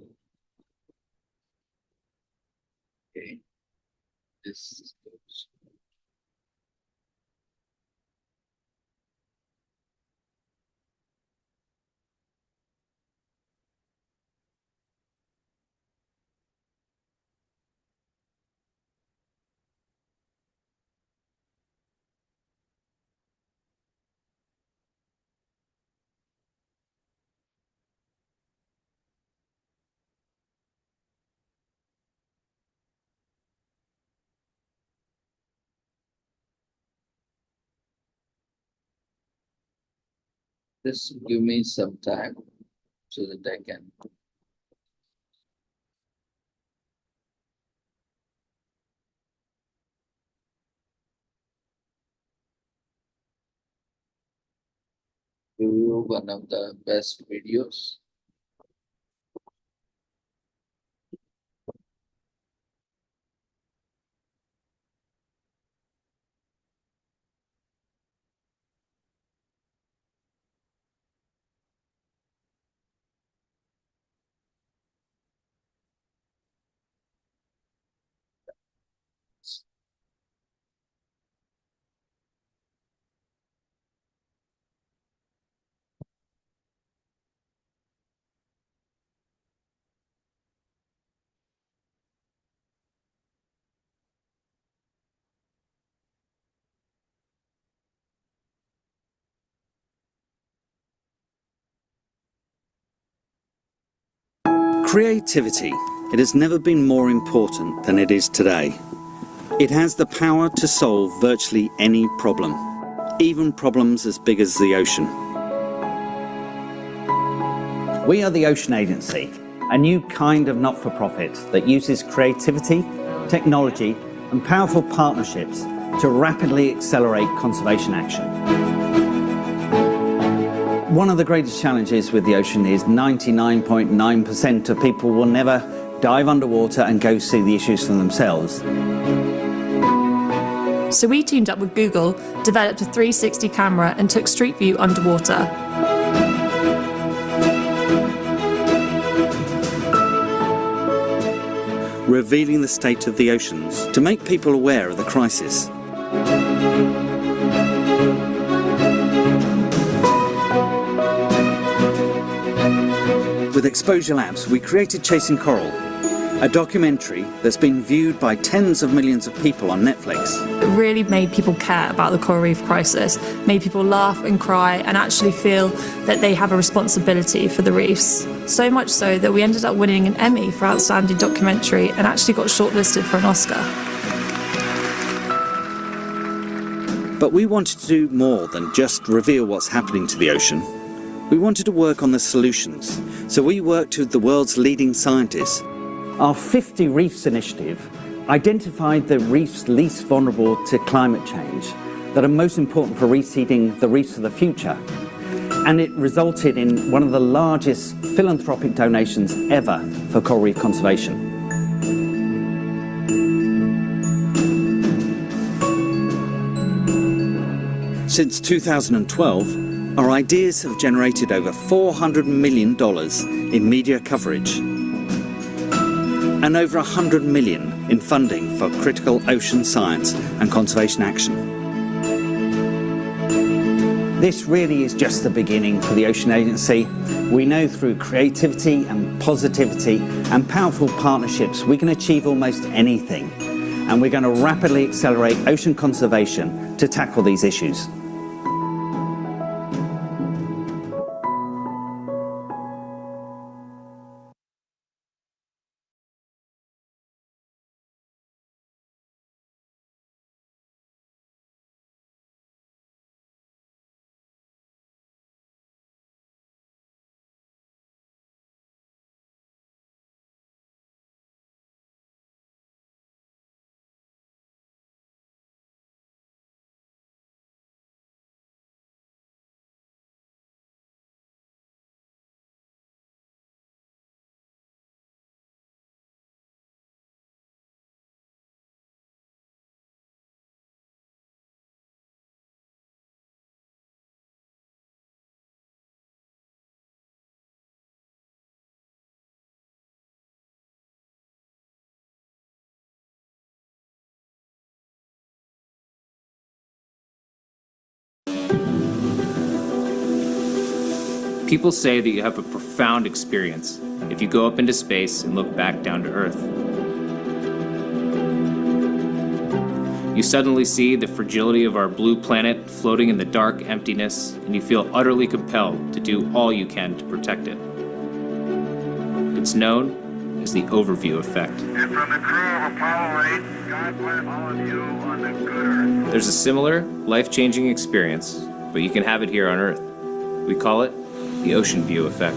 Okay. This goes. Just give me some time so that I can. Give you one of the best videos. Creativity. It has never been more important than it is today. It has the power to solve virtually any problem, even problems as big as the ocean. We are the Ocean Agency, a new kind of not-for-profit that uses creativity, technology, and powerful partnerships to rapidly accelerate conservation action. One of the greatest challenges with the ocean is 99.9% of people will never dive underwater and go see the issues for themselves. So we teamed up with Google, developed a 360 camera and took Street View underwater. Revealing the state of the oceans to make people aware of the crisis. With Exposure Labs, we created Chasing Coral, a documentary that's been viewed by tens of millions of people on Netflix. It really made people care about the coral reef crisis, made people laugh and cry and actually feel that they have a responsibility for the reefs. So much so that we ended up winning an Emmy for Outstanding Documentary and actually got shortlisted for an Oscar. But we wanted to do more than just reveal what's happening to the ocean. We wanted to work on the solutions, so we worked with the world's leading scientists. Our 50 Reefs initiative identified the reefs least vulnerable to climate change that are most important for reseeding the reefs of the future. And it resulted in one of the largest philanthropic donations ever for coral reef conservation. Since 2012, our ideas have generated over $400 million in media coverage and over $100 million in funding for critical ocean science and conservation action. This really is just the beginning for the Ocean Agency. We know through creativity and positivity and powerful partnerships we can achieve almost anything, and we're going to rapidly accelerate ocean conservation to tackle these issues. People say that you have a profound experience if you go up into space and look back down to Earth. You suddenly see the fragility of our blue planet floating in the dark emptiness, and you feel utterly compelled to do all you can to protect it. It's known as the overview effect. And from the crew of Apollo 8, God bless all of you on the good Earth. There's a similar, life-changing experience, but you can have it here on Earth. We call it the ocean view effect.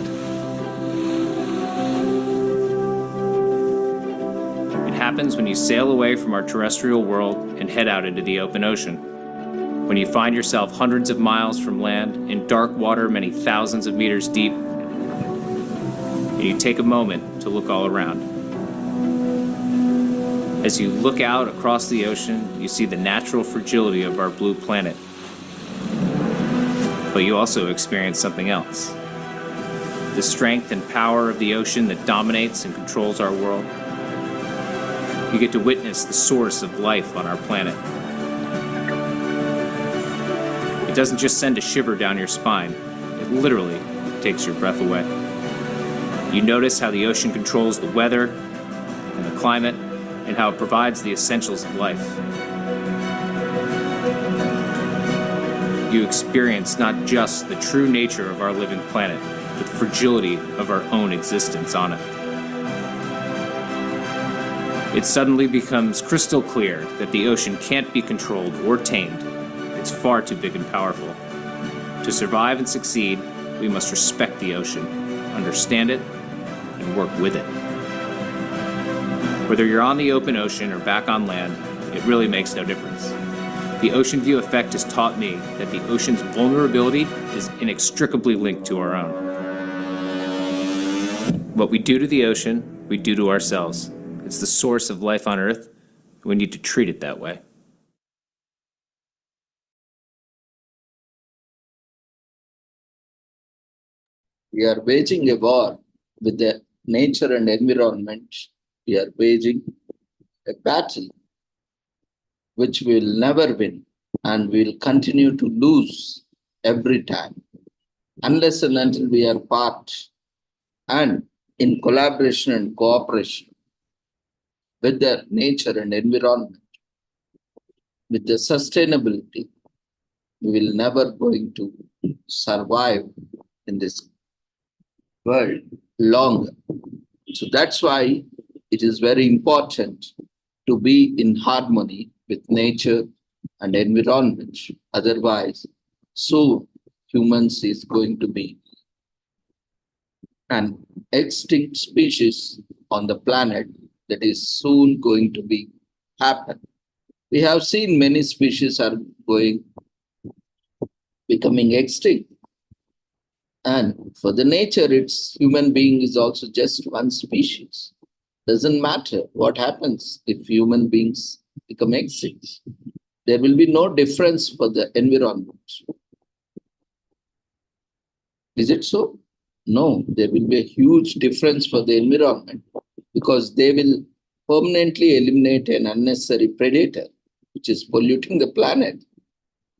It happens when you sail away from our terrestrial world and head out into the open ocean. When you find yourself hundreds of miles from land, in dark water many thousands of meters deep, and you take a moment to look all around. As you look out across the ocean, you see the natural fragility of our blue planet. But you also experience something else. The strength and power of the ocean that dominates and controls our world. You get to witness the source of life on our planet. It doesn't just send a shiver down your spine, it literally takes your breath away. You notice how the ocean controls the weather and the climate, and how it provides the essentials of life. You experience not just the true nature of our living planet, but the fragility of our own existence on it. It suddenly becomes crystal clear that the ocean can't be controlled or tamed. It's far too big and powerful. To survive and succeed, we must respect the ocean, understand it, and work with it. Whether you're on the open ocean or back on land, it really makes no difference. The ocean view effect has taught me that the ocean's vulnerability is inextricably linked to our own. What we do to the ocean, we do to ourselves. It's the source of life on Earth, and we need to treat it that way. We are waging a war with the nature and environment. We are waging a battle which we will never win, and we will continue to lose every time unless and until we are part and in collaboration and cooperation with the nature and environment, with the sustainability. We will never going to survive in this world longer. So that's why it is very important to be in harmony with nature and environment. Otherwise, soon humans is going to be an extinct species on the planet that is soon going to be happen. We have seen many species are becoming extinct. And for the nature, it's human being is also just one species. Doesn't matter what happens if human beings become extinct. There will be no difference for the environment. Is it so? No, there will be a huge difference for the environment because they will permanently eliminate an unnecessary predator, which is polluting the planet.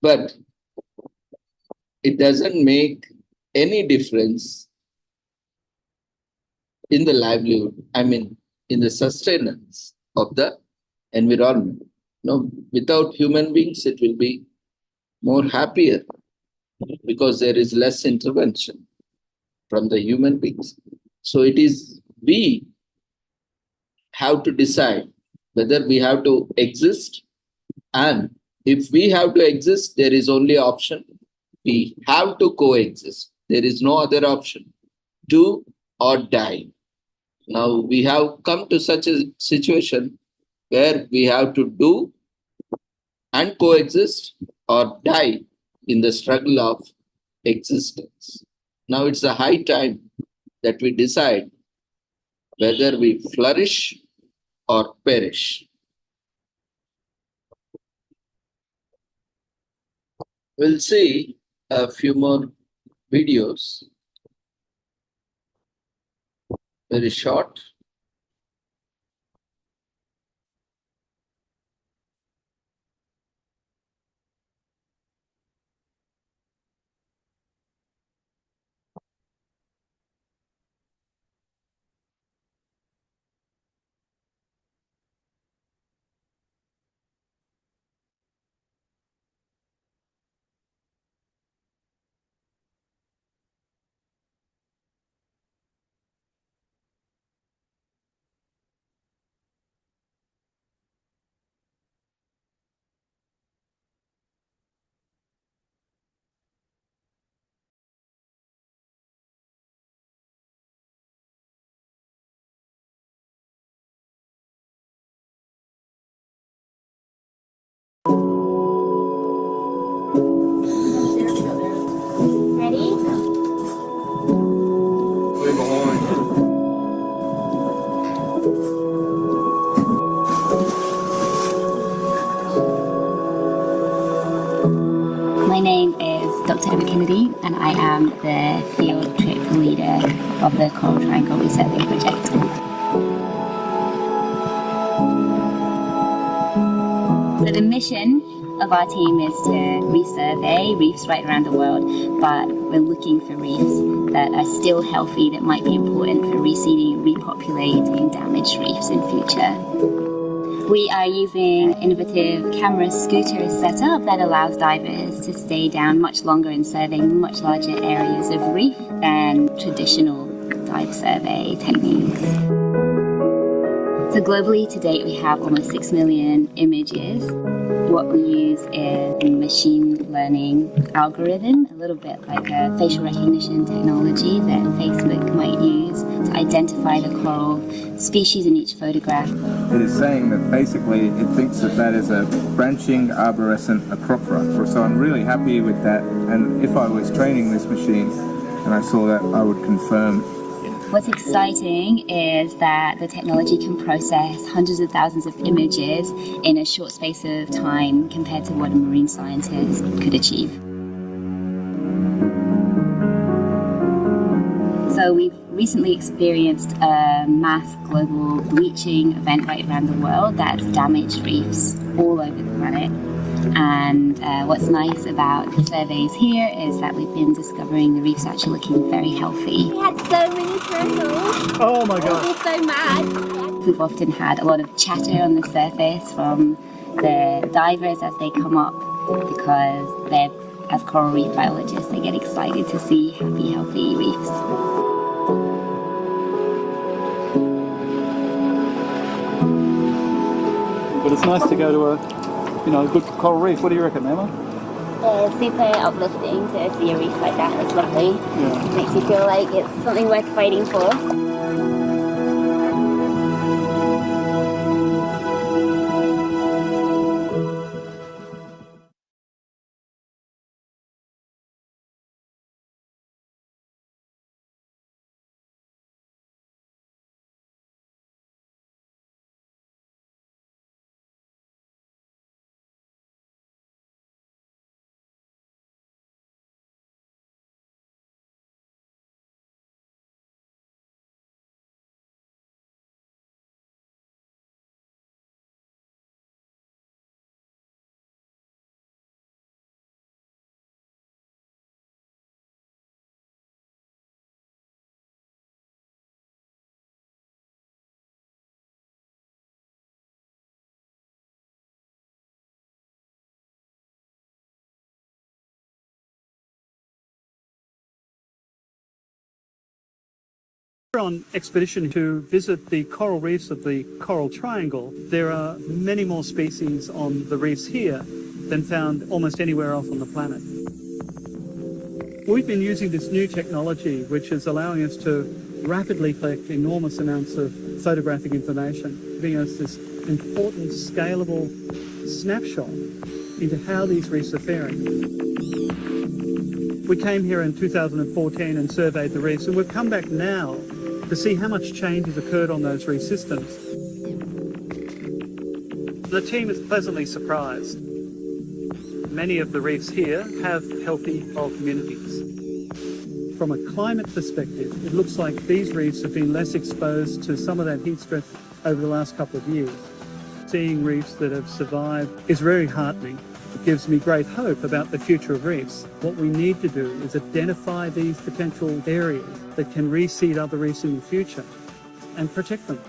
But it doesn't make any difference in the livelihood, in the sustenance of the environment. No, without human beings, it will be more happier because there is less intervention from the human beings. So it is we have to decide whether we have to exist, and if we have to exist, there is only option. We have to coexist. There is no other option. Do or die. Now we have come to such a situation where we have to do and coexist or die in the struggle of existence. Now it's a high time that we decide whether we flourish or perish. We'll see a few more videos, very short. name is Dr. Emma Kennedy, and I am the field trip leader of the Coral Triangle Resurvey Project. So the mission of our team is to resurvey reefs right around the world, but we're looking for reefs that are still healthy, that might be important for reseeding and repopulating damaged reefs in future. We are using an innovative camera scooter setup that allows divers to stay down much longer and surveying much larger areas of reef than traditional dive survey techniques. So globally to date we have almost 6 million images. What we use is a machine learning algorithm, a little bit like a facial recognition technology that Facebook might use to identify the coral species in each photograph. It is saying that basically it thinks that that is a branching arborescent acropora. So I'm really happy with that, and if I was training this machine and I saw that, I would confirm. What's exciting is that the technology can process hundreds of thousands of images in a short space of time compared to what a marine scientist could achieve. So we've recently experienced a mass global bleaching event right around the world that's damaged reefs all over the planet. And what's nice about the surveys here is that we've been discovering the reefs actually looking very healthy. We had so many turtles. Oh my god. We're so mad. We've often had a lot of chatter on the surface from the divers as they come up, because they're, as coral reef biologists, they get excited to see happy, healthy reefs. But it's nice to go to a good coral reef. What do you reckon, Emma? Super uplifting to see a reef like that. It's lovely. Yeah. It makes you feel like it's something worth fighting for. We're on expedition to visit the coral reefs of the Coral Triangle. There are many more species on the reefs here than found almost anywhere else on the planet. We've been using this new technology which is allowing us to rapidly collect enormous amounts of photographic information, giving us this important scalable snapshot into how these reefs are faring. We came here in 2014 and surveyed the reefs, and we've come back now to see how much change has occurred on those reef systems. The team is pleasantly surprised. Many of the reefs here have healthy coral communities. From a climate perspective, it looks like these reefs have been less exposed to some of that heat stress over the last couple of years. Seeing reefs that have survived is very heartening. It gives me great hope about the future of reefs. What we need to do is identify these potential areas that can reseed other reefs in the future and protect them.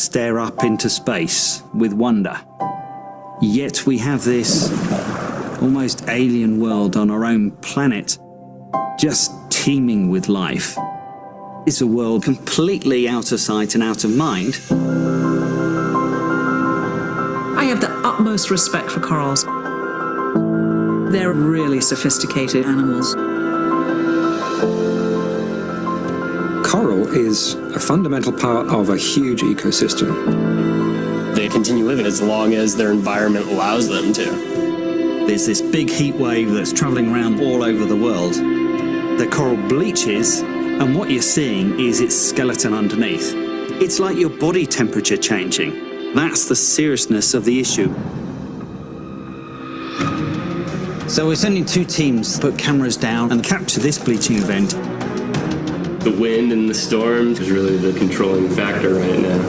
stare up into space with wonder. Yet we have this almost alien world on our own planet, just teeming with life. It's a world completely out of sight and out of mind. I have the utmost respect for corals. They're really sophisticated animals. Coral is a fundamental part of a huge ecosystem. They continue living as long as their environment allows them to. There's this big heat wave that's traveling around all over the world. The coral bleaches, and what you're seeing is its skeleton underneath. It's like your body temperature changing. That's the seriousness of the issue. So we're sending 2 teams to put cameras down and capture this bleaching event. The wind and the storm is really the controlling factor right now.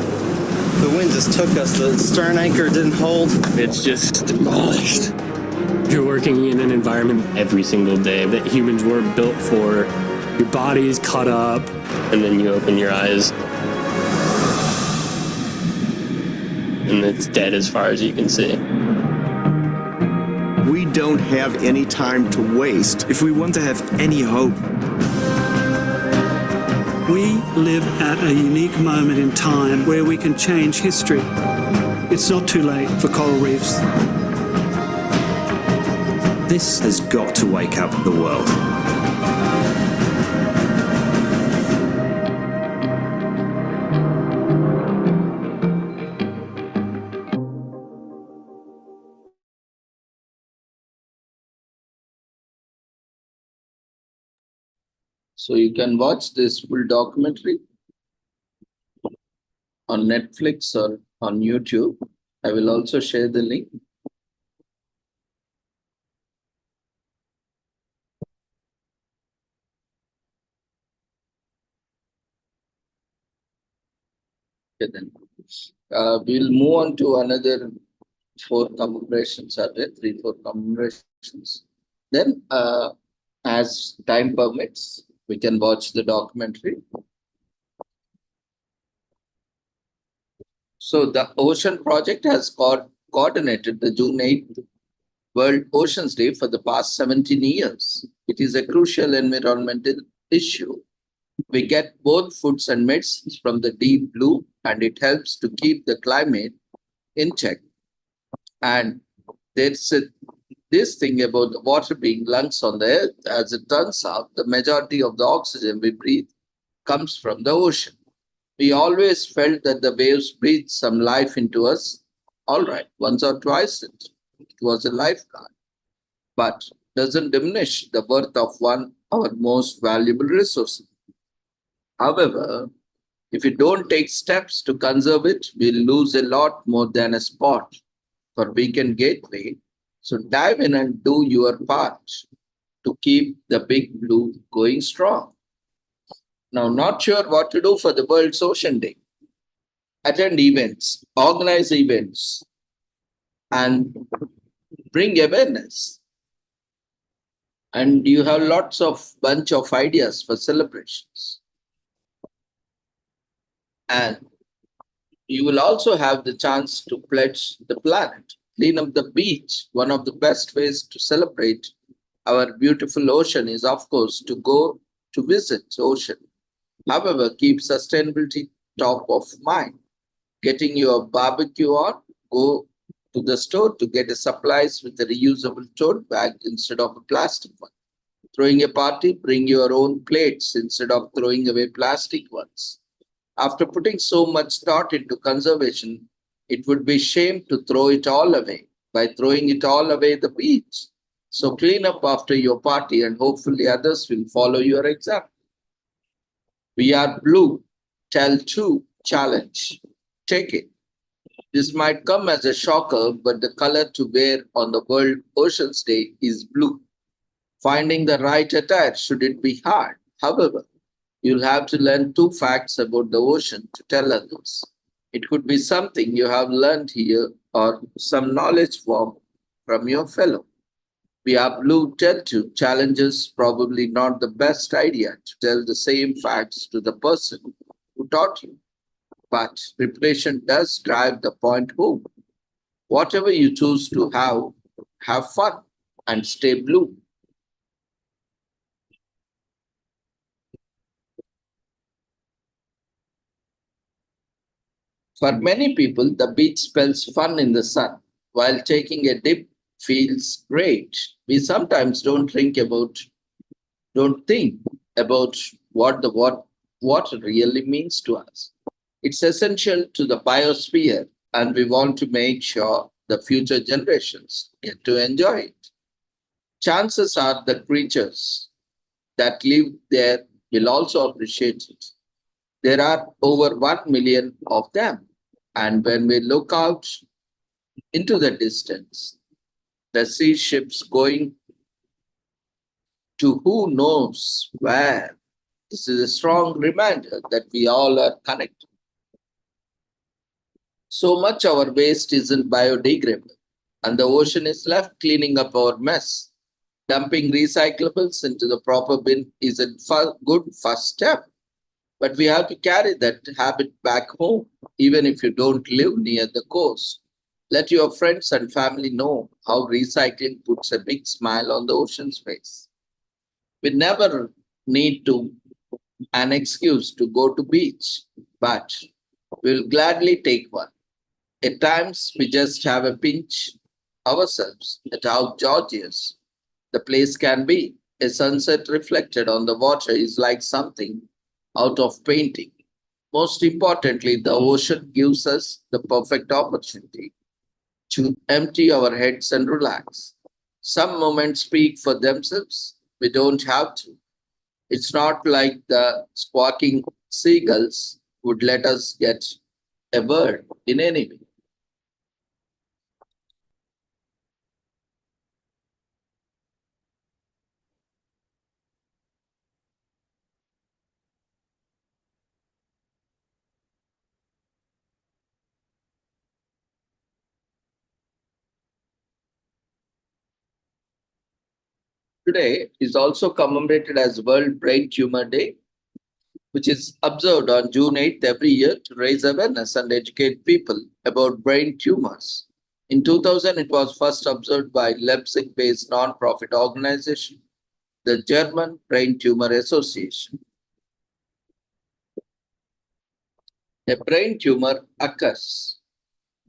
The wind just took us. The stern anchor didn't hold. It's just demolished. You're working in an environment every single day that humans were built for. Your body is cut up, and then you open your eyes, and it's dead as far as you can see. We don't have any time to waste if we want to have any hope. We live at a unique moment in time where we can change history. It's not too late for coral reefs. This has got to wake up the world. So you can watch this full documentary on Netflix or on YouTube. I will also share the link. Okay, then. We'll move on to another 4 commemorations, are there? 3-4 commemorations. Then, as time permits, we can watch the documentary. So the Ocean Project has coordinated the June 8th World Oceans Day for the past 17 years. It is a crucial environmental issue. We get both foods and medicines from the deep blue, and it helps to keep the climate in check. And there's this thing about the water being lungs on the earth. As it turns out, the majority of the oxygen we breathe comes from the ocean. We always felt that the waves breathed some life into us. All right, once or twice it was a lifeguard, but doesn't diminish the worth of our most valuable resource. However, if we don't take steps to conserve it, we'll lose a lot more than a spot for Weekend Gateway. So dive in and do your part to keep the big blue going strong. Now, not sure what to do for the World's Ocean Day. Attend events, organize events, and bring awareness. And you have lots of bunch of ideas for celebrations. And you will also have the chance to pledge the planet. Clean up the beach. One of the best ways to celebrate our beautiful ocean is, of course, to go to visit the ocean. However, keep sustainability top of mind. Getting your barbecue on, go to the store to get a supplies with a reusable tote bag instead of a plastic one. Throwing a party, bring your own plates instead of throwing away plastic ones. After putting so much thought into conservation, it would be shame to throw it all away by throwing it all away at the beach. So clean up after your party and hopefully others will follow your example. We are blue, tell 2 challenge. Take it. This might come as a shocker, but the color to wear on the World Oceans Day is blue. Finding the right attire shouldn't be hard. However, you'll have to learn 2 facts about the ocean to tell others. It could be something you have learned here or some knowledge from your fellow. We are blue, tell 2 challenges, probably not the best idea to tell the same facts to the person who taught you. but reputation does drive the point home. Whatever you choose to have fun and stay blue. For many people, the beach spells fun in the sun, while taking a dip feels great. We sometimes don't think about what water really means to us. It's essential to the biosphere, and we want to make sure the future generations get to enjoy it. Chances are the creatures that live there will also appreciate it. There are over 1 million of them, and when we look out into the distance, the sea ships going to who knows where. This is a strong reminder that we all are connected. So much our waste isn't biodegradable, and the ocean is left cleaning up our mess. Dumping recyclables into the proper bin is a good first step, but we have to carry that habit back home, even if you don't live near the coast. Let your friends and family know how recycling puts a big smile on the ocean's face. We never need an excuse to go to beach, but we'll gladly take one. At times, we just have a pinch ourselves at how gorgeous the place can be. A sunset reflected on the water is like something out of painting. Most importantly, the ocean gives us the perfect opportunity to empty our heads and relax. Some moments speak for themselves. We don't have to. It's not like the squawking seagulls would let us get a word in any way. Today is also commemorated as World Brain Tumor Day, which is observed on June 8th every year to raise awareness and educate people about brain tumors. In 2000, it was first observed by Leipzig-based non-profit organization, the German Brain Tumor Association. A brain tumor occurs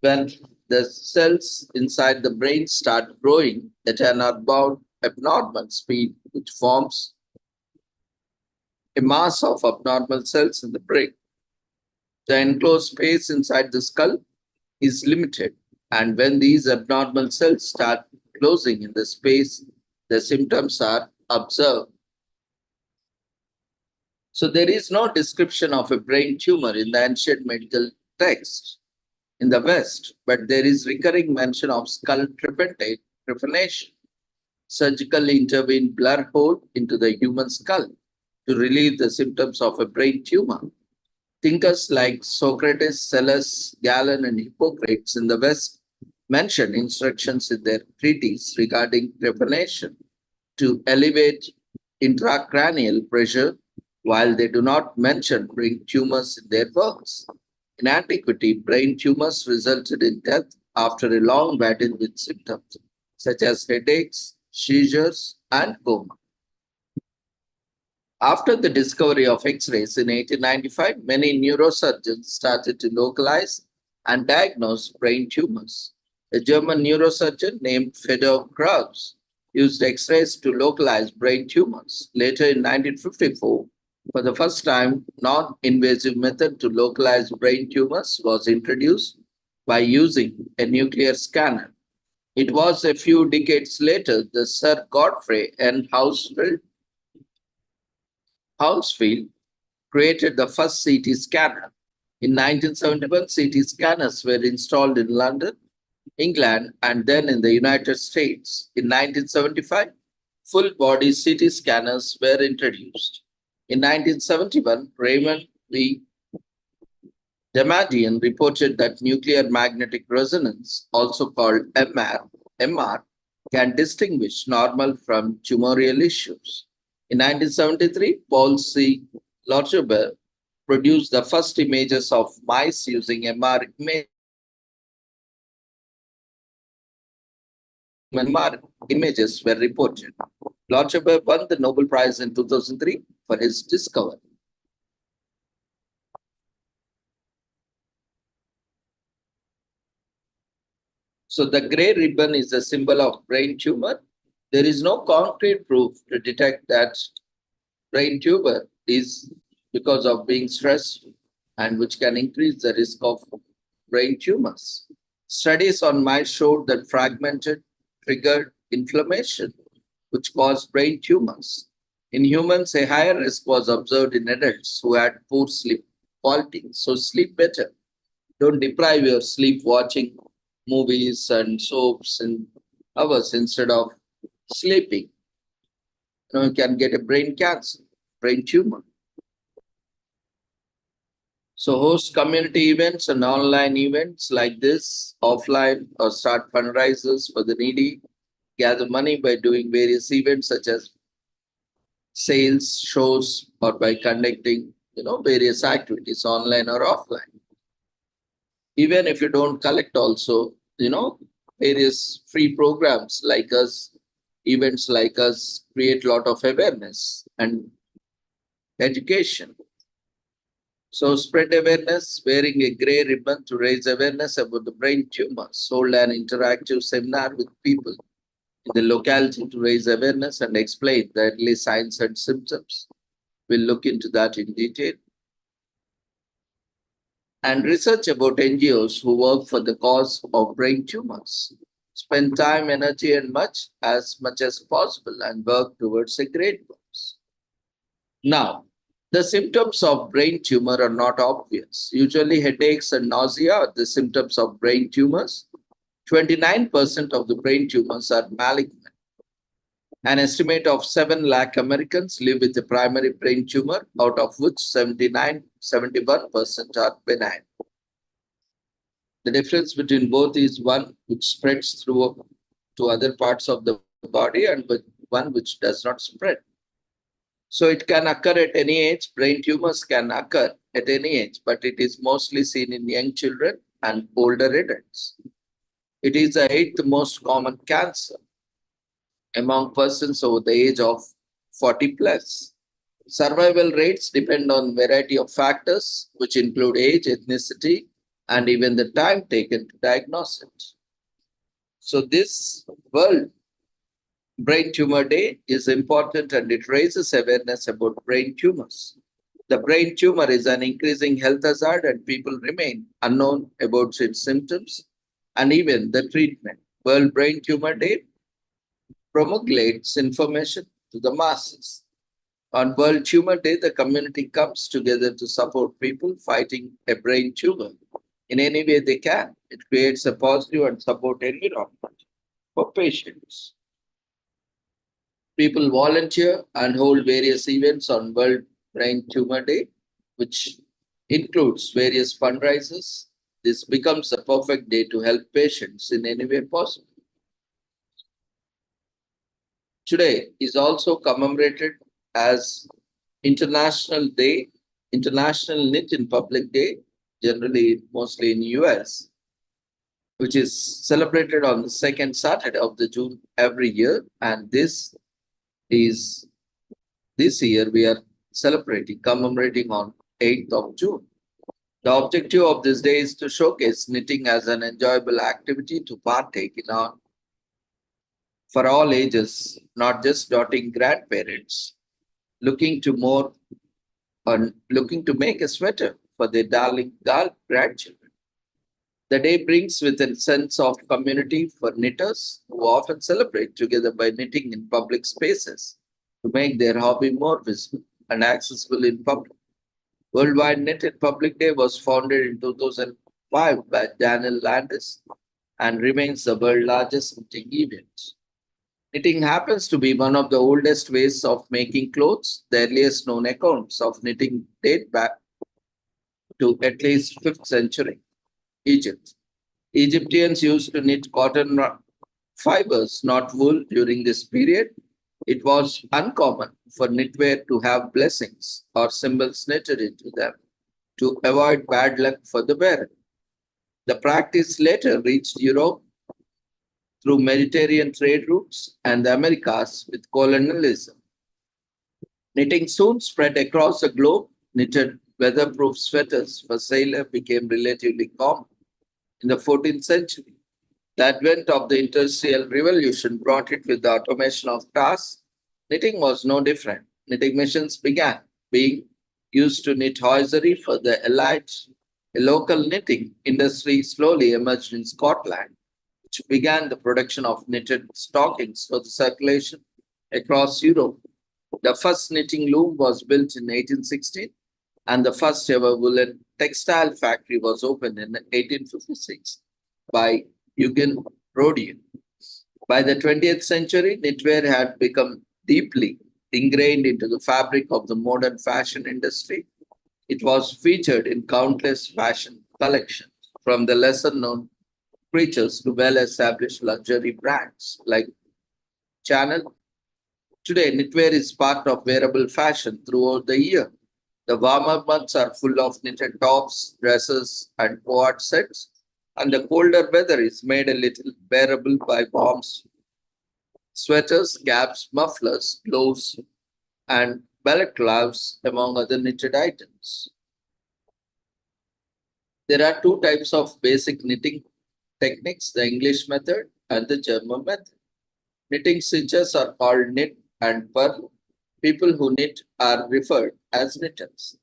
when the cells inside the brain start growing at an abnormal speed, which forms a mass of abnormal cells in the brain. The enclosed space inside the skull is limited, and when these abnormal cells start closing in the space, the symptoms are observed. So there is no description of a brain tumor in the ancient medical text in the West, but there is recurring mention of skull trepanation. Surgically intervened blood hole into the human skull to relieve the symptoms of a brain tumor. Thinkers like Socrates, Cellus, Galen, and Hippocrates in the West mention instructions in their treatise regarding trepanation to elevate intracranial pressure, while they do not mention brain tumors in their works. In antiquity, brain tumors resulted in death after a long battle with symptoms such as headaches, seizures, and coma. After the discovery of X-rays in 1895, many neurosurgeons started to localize and diagnose brain tumors. A German neurosurgeon named Fedor Krauss used X-rays to localize brain tumors. Later in 1954, for the first time, non-invasive method to localize brain tumors was introduced by using a nuclear scanner. It was a few decades later that Sir Godfrey N. Hounsfield created the first CT scanner. In 1971, CT scanners were installed in London, England, and then in the United States. In 1975, full-body CT scanners were introduced. In 1971, Raymond V. Damadian reported that nuclear magnetic resonance, also called MR, can distinguish normal from tumoral issues. In 1973, Paul C. Lauterbach produced the first images of mice using MR images were reported. Lorchebert won the Nobel Prize in 2003 for his discovery. So the gray ribbon is a symbol of brain tumor. There is no concrete proof to detect that brain tumor is because of being stressed and which can increase the risk of brain tumors. Studies on mice showed that fragmented triggered inflammation, which caused brain tumors. In humans, a higher risk was observed in adults who had poor sleep quality. So sleep better. Don't deprive your sleep watching movies and soaps and hours instead of sleeping. You can get a brain cancer, brain tumor. So host community events and online events like this, offline, or start fundraisers for the needy. Gather money by doing various events such as sales, shows, or by conducting various activities online or offline. Even if you don't collect also, various free programs like us, events like us create a lot of awareness and education. So spread awareness, wearing a gray ribbon to raise awareness about the brain tumors. Hold an interactive seminar with people in the locality to raise awareness and explain the early signs and symptoms. We'll look into that in detail. And research about NGOs who work for the cause of brain tumors. Spend time, energy, and as much as possible and work towards a great cause. Now, the symptoms of brain tumor are not obvious. Usually headaches and nausea are the symptoms of brain tumors. 29% of the brain tumors are malignant. An estimate of 7 lakh Americans live with a primary brain tumor, out of which 71% are benign. The difference between both is one which spreads through to other parts of the body and one which does not spread. So it can occur at any age. Brain tumors can occur at any age, but it is mostly seen in young children and older adults. It is the 8th most common cancer among persons over the age of 40 plus. Survival rates depend on a variety of factors, which include age, ethnicity, and even the time taken to diagnose it. So this World Brain Tumor Day is important and it raises awareness about brain tumors. The brain tumor is an increasing health hazard and people remain unknown about its symptoms and even the treatment. World Brain Tumor Day promulgates information to the masses. On World Tumor Day, the community comes together to support people fighting a brain tumor in any way they can. It creates a positive and support environment for patients. People volunteer and hold various events on World Brain Tumor Day, which includes various fundraisers. This becomes a perfect day to help patients in any way possible. Today is also commemorated as International Knit in Public Day, generally mostly in US, which is celebrated on the second Saturday of the June every year. And this year we are commemorating on 8th of June. The objective of this day is to showcase knitting as an enjoyable activity to partake in for all ages, not just doting grandparents, looking to make a sweater for their darling grandchildren. The day brings with a sense of community for knitters who often celebrate together by knitting in public spaces to make their hobby more visible and accessible in public. Worldwide Knit in Public Day was founded in 2005 by Daniel Landis and remains the world's largest knitting event. Knitting happens to be one of the oldest ways of making clothes. The earliest known accounts of knitting date back to at least 5th century Egypt. Egyptians used to knit cotton fibers, not wool, during this period. It was uncommon for knitwear to have blessings or symbols knitted into them. to avoid bad luck for the wearer. The practice later reached Europe through Mediterranean trade routes and the Americas with colonialism. Knitting soon spread across the globe. Knitted weatherproof sweaters for sailors became relatively common. In the 14th century, the advent of the Industrial Revolution brought it with the automation of tasks. Knitting was no different. Knitting machines began being used to knit hosiery for the elite. A local knitting industry slowly emerged in Scotland, which began the production of knitted stockings for the circulation across Europe. The first knitting loom was built in 1816, and the first ever woolen textile factory was opened in 1856 by Eugen Rodion. By the 20th century, knitwear had become deeply ingrained into the fabric of the modern fashion industry. It was featured in countless fashion collections, from the lesser-known creatures to well-established luxury brands like Chanel. Today, knitwear is part of wearable fashion throughout the year. The warmer months are full of knitted tops, dresses, and cord sets, and the colder weather is made a little bearable by warm sweaters, caps, mufflers, gloves, and balaclavas, among other knitted items. There are two types of basic knitting techniques, the English method and the German method. Knitting stitches are called knit and purl. People who knit are referred as knitters.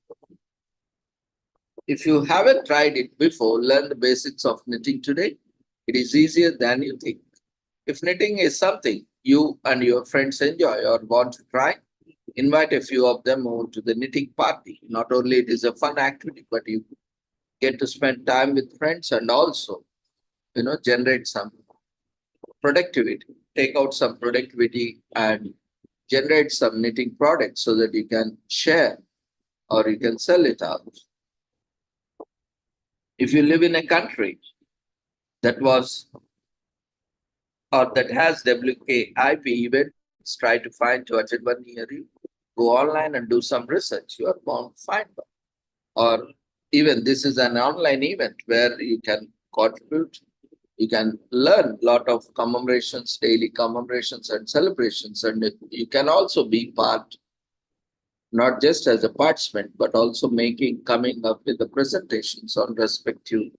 If you haven't tried it before, learn the basics of knitting today. It is easier than you think. If knitting is something you and your friends enjoy or want to try, invite a few of them over to the knitting party. Not only it is a fun activity, but you get to spend time with friends and also, generate some productivity. Take out some productivity and generate some knitting products so that you can share or you can sell it out. If you live in a country that was or that has WKIP events, try to find to attend one near you. Go online and do some research. You are bound to find one. Or even this is an online event where you can contribute. You can learn a lot of commemorations, daily commemorations and celebrations. And you can also be part, not just as a participant, but also coming up with the presentations on respective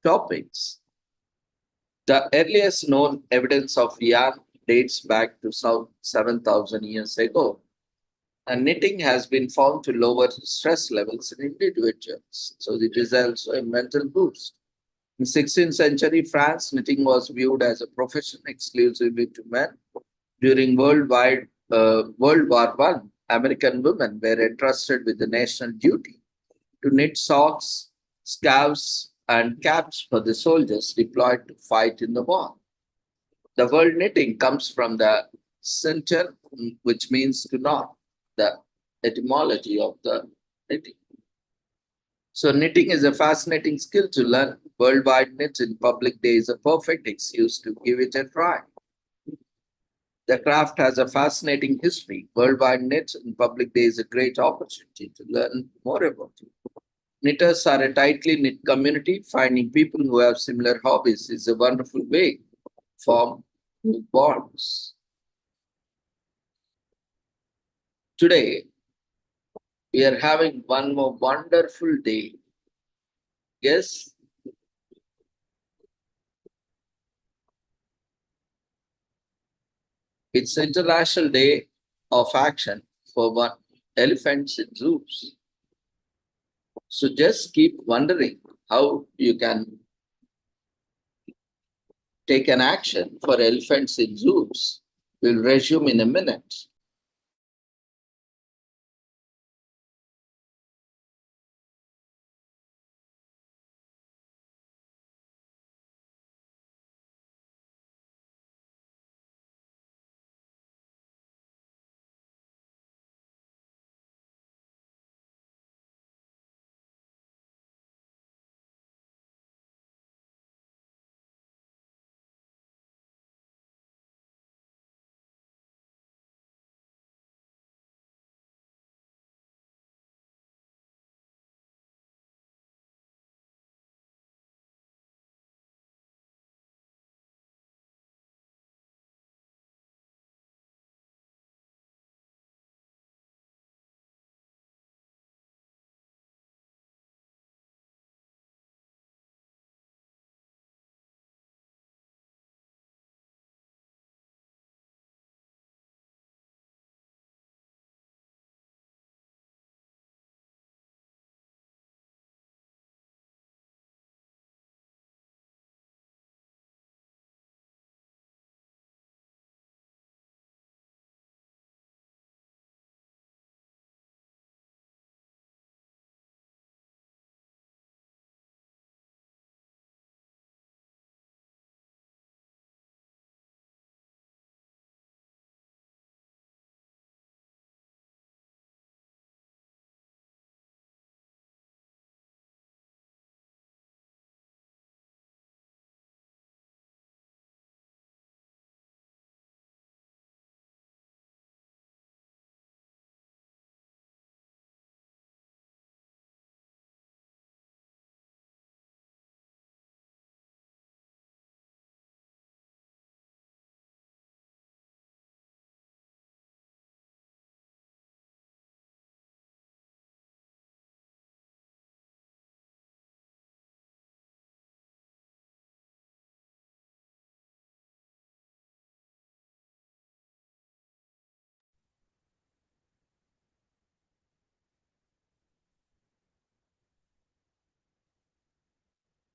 topics. The earliest known evidence of yarn dates back to 7,000 years ago. And knitting has been found to lower stress levels in individuals. So it is also a mental boost. In 16th century France, knitting was viewed as a profession exclusively to men. During World War I, American women were entrusted with the national duty to knit socks, scarves, and caps for the soldiers deployed to fight in the war. The word knitting comes from the center, which means to knot, the etymology of the knitting. So knitting is a fascinating skill to learn. Worldwide knit in public day is a perfect excuse to give it a try. The craft has a fascinating history. Worldwide knit in public day is a great opportunity to learn more about it. Knitters are a tightly knit community. Finding people who have similar hobbies is a wonderful way to form new bonds. Today, we are having one more wonderful day. Yes? It's International Day of Action for elephants in zoos. So just keep wondering how you can take an action for elephants in zoos. We'll resume in a minute.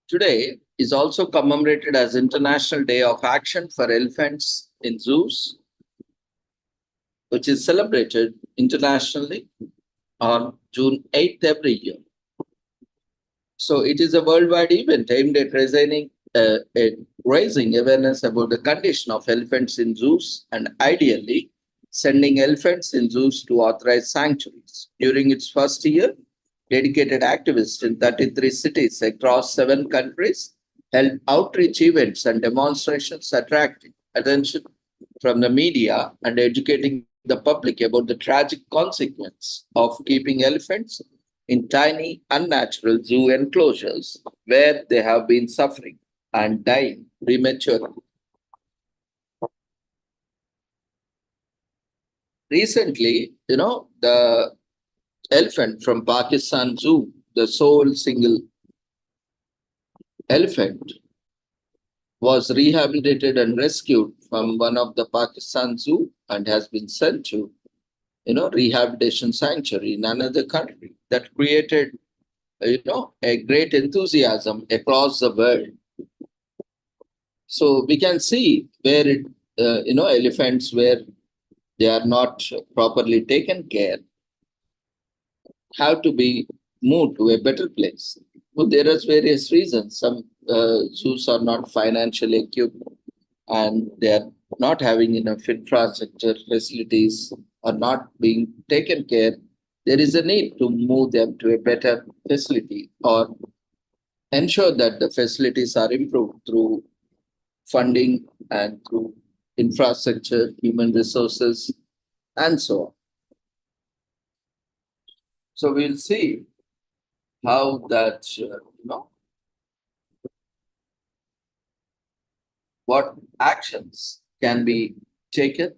Today is also commemorated as International Day of Action for Elephants in Zoos, which is celebrated internationally on June 8th every year. So it is a worldwide event aimed at raising awareness about the condition of elephants in zoos and ideally sending elephants in zoos to authorized sanctuaries. During its first year, dedicated activists in 33 cities across 7 countries held outreach events and demonstrations attracting attention from the media and educating the public about the tragic consequence of keeping elephants in tiny, unnatural zoo enclosures where they have been suffering and dying prematurely. Recently, the elephant from Pakistan Zoo, the sole single elephant, was rehabilitated and rescued from one of the Pakistan Zoo and has been sent to rehabilitation sanctuary in another country. That created a great enthusiasm across the world. So we can see where elephants where they are not properly taken care have to be moved to a better place. Well, there are various reasons. Some zoos are not financially equipped and they are not having enough infrastructure, facilities are not being taken care. There is a need to move them to a better facility or ensure that the facilities are improved through funding and through infrastructure, human resources, and so on. So we'll see how that, what actions can be taken.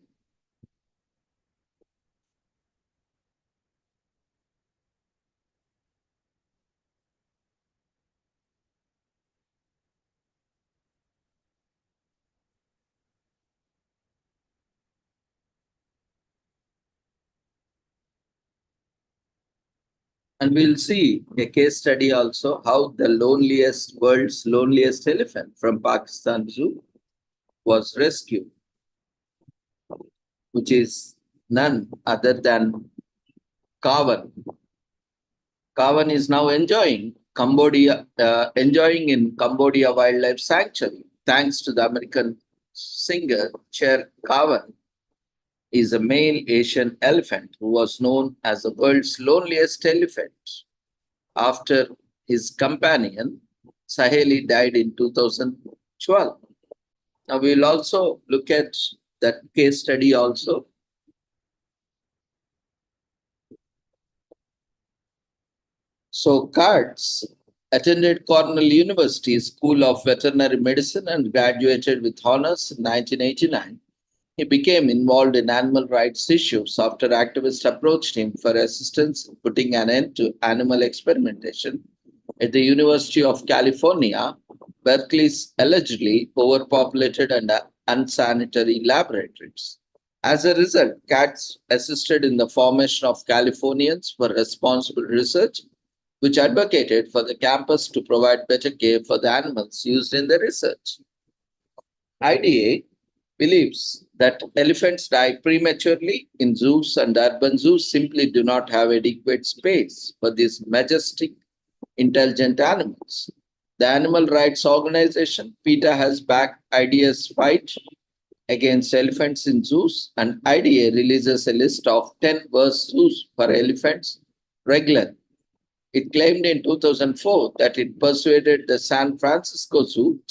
And we'll see a case study also how the world's loneliest elephant from Pakistan Zoo was rescued, which is none other than Kavan. Kavan is now enjoying in Cambodia Wildlife Sanctuary, thanks to the American singer Cher Kavan. Is a male Asian elephant who was known as the world's loneliest elephant after his companion Saheli died in 2012. Now we'll also look at that case study also. So Kurtz attended Cornell University School of Veterinary Medicine and graduated with honors in 1989. He became involved in animal rights issues after activists approached him for assistance in putting an end to animal experimentation at the University of California, Berkeley's allegedly overpopulated and unsanitary laboratories. As a result, Katz assisted in the formation of Californians for Responsible Research, which advocated for the campus to provide better care for the animals used in the research. IDA believes that elephants die prematurely in zoos and urban zoos simply do not have adequate space for these majestic, intelligent animals. The animal rights organization, PETA, has backed IDA's fight against elephants in zoos, and IDA releases a list of 10 worst zoos for elephants regularly. It claimed in 2004 that it persuaded the San Francisco Zoo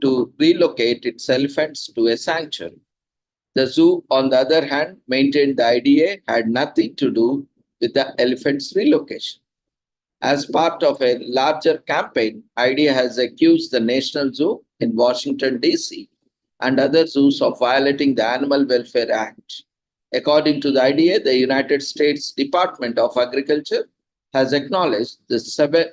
to relocate its elephants to a sanctuary. The zoo, on the other hand, maintained the IDA had nothing to do with the elephants' relocation. As part of a larger campaign, IDA has accused the National Zoo in Washington, D.C. and other zoos of violating the Animal Welfare Act. According to the IDA, the United States Department of Agriculture has acknowledged the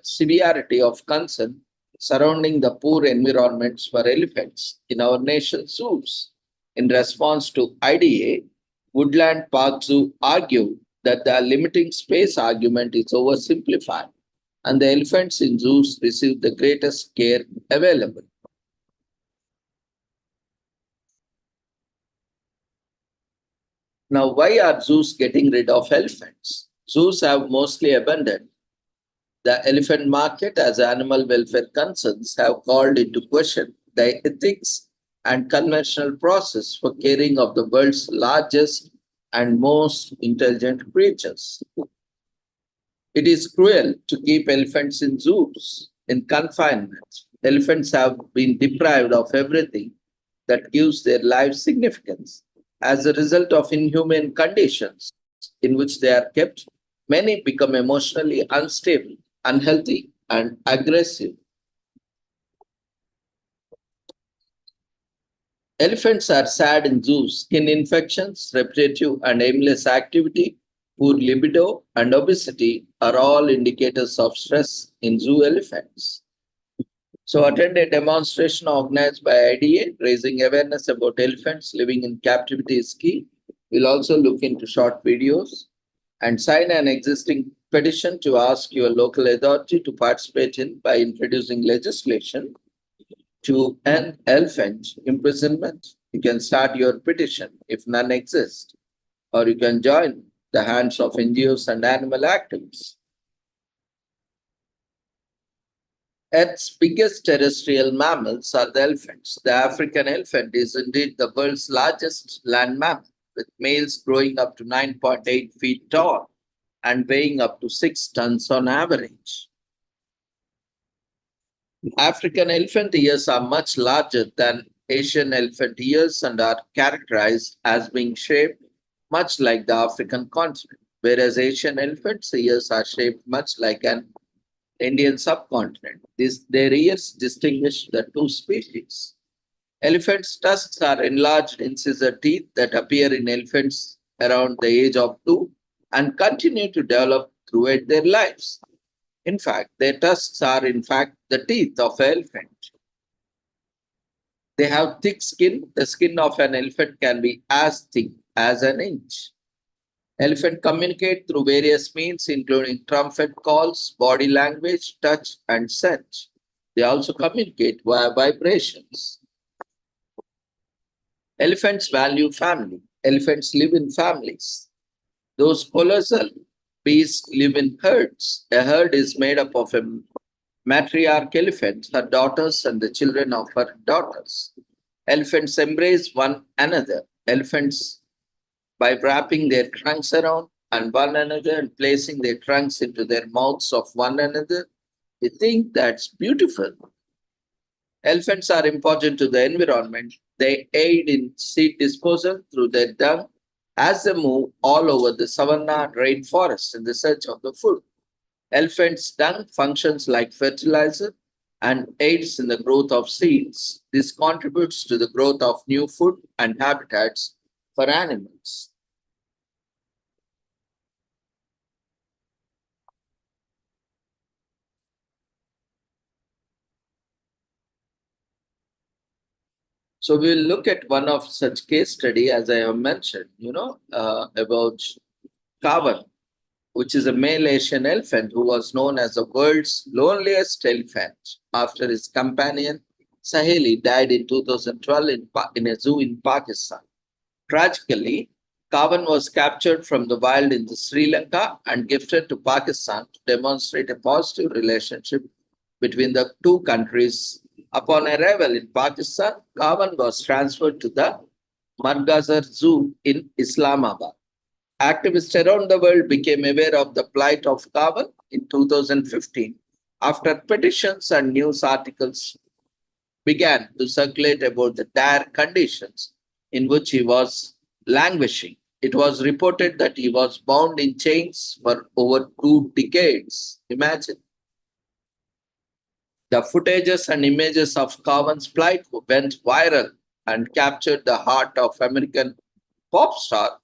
severity of concern surrounding the poor environments for elephants in our nation's zoos. In response to IDA, Woodland Park Zoo argued that the limiting space argument is oversimplified and the elephants in zoos receive the greatest care available. Now, why are zoos getting rid of elephants? Zoos have mostly abandoned the elephant market as animal welfare concerns have called into question the ethics and conventional process for caring of the world's largest and most intelligent creatures. It is cruel to keep elephants in zoos in confinement. Elephants have been deprived of everything that gives their lives significance. As a result of inhumane conditions in which they are kept, many become emotionally unstable, unhealthy, and aggressive. Elephants are sad in zoos. Skin infections, repetitive and aimless activity, poor libido, and obesity are all indicators of stress in zoo elephants. So attend a demonstration organized by IDA, raising awareness about elephants living in captivity is key. We'll also look into short videos and sign an existing petition to ask your local authority to participate in by introducing legislation to end elephant imprisonment. You can start your petition if none exist, or you can join the hands of NGOs and animal activists. Earth's biggest terrestrial mammals are the elephants. The African elephant is indeed the world's largest land mammal, with males growing up to 9.8 feet tall and weighing up to 6 tons on average. African elephant ears are much larger than Asian elephant ears and are characterized as being shaped much like the African continent, whereas Asian elephants' ears are shaped much like an Indian subcontinent. Their ears distinguish the two species. Elephants' tusks are enlarged incisor teeth that appear in elephants around the age of 2 and continue to develop throughout their lives. In fact, their tusks are in fact the teeth of an elephant. They have thick skin. The skin of an elephant can be as thick as an inch. Elephants communicate through various means, including trumpet calls, body language, touch, and scent. They also communicate via vibrations. Elephants value family. Elephants live in families. Those colossal beasts live in herds. A herd is made up of a matriarch elephant, her daughters, and the children of her daughters. Elephants embrace one another. Elephants, by wrapping their trunks around and one another and placing their trunks into their mouths of one another, we think that's beautiful. Elephants are important to the environment. They aid in seed disposal through their dung as they move all over the savanna and rainforest in the search of the food. Elephants' dung functions like fertilizer and aids in the growth of seeds. This contributes to the growth of new food and habitats for animals. So we'll look at one of such case study, as I have mentioned, about Kavan, which is a male Asian elephant who was known as the world's loneliest elephant after his companion Saheli died in 2012 in a zoo in Pakistan. Tragically, Kavan was captured from the wild in Sri Lanka and gifted to Pakistan to demonstrate a positive relationship between the two countries. Upon arrival in Pakistan, Kavan was transferred to the Madgazar Zoo in Islamabad. Activists around the world became aware of the plight of Kavan in 2015 after petitions and news articles began to circulate about the dire conditions in which he was languishing. It was reported that he was bound in chains for over 2 decades. Imagine. The footages and images of Kavan's plight went viral and captured the heart of American pop star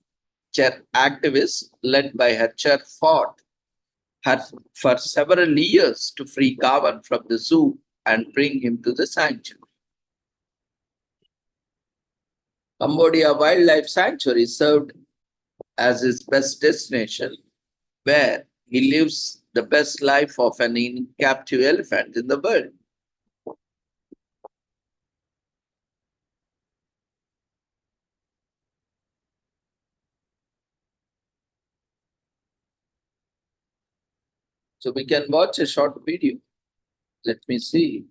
Cher activists led by her Cher fought for several years to free Kavan from the zoo and bring him to the sanctuary. Cambodia Wildlife Sanctuary served as his best destination, where he lives the best life of an captive elephant in the world. So we can watch a short video. Let me see.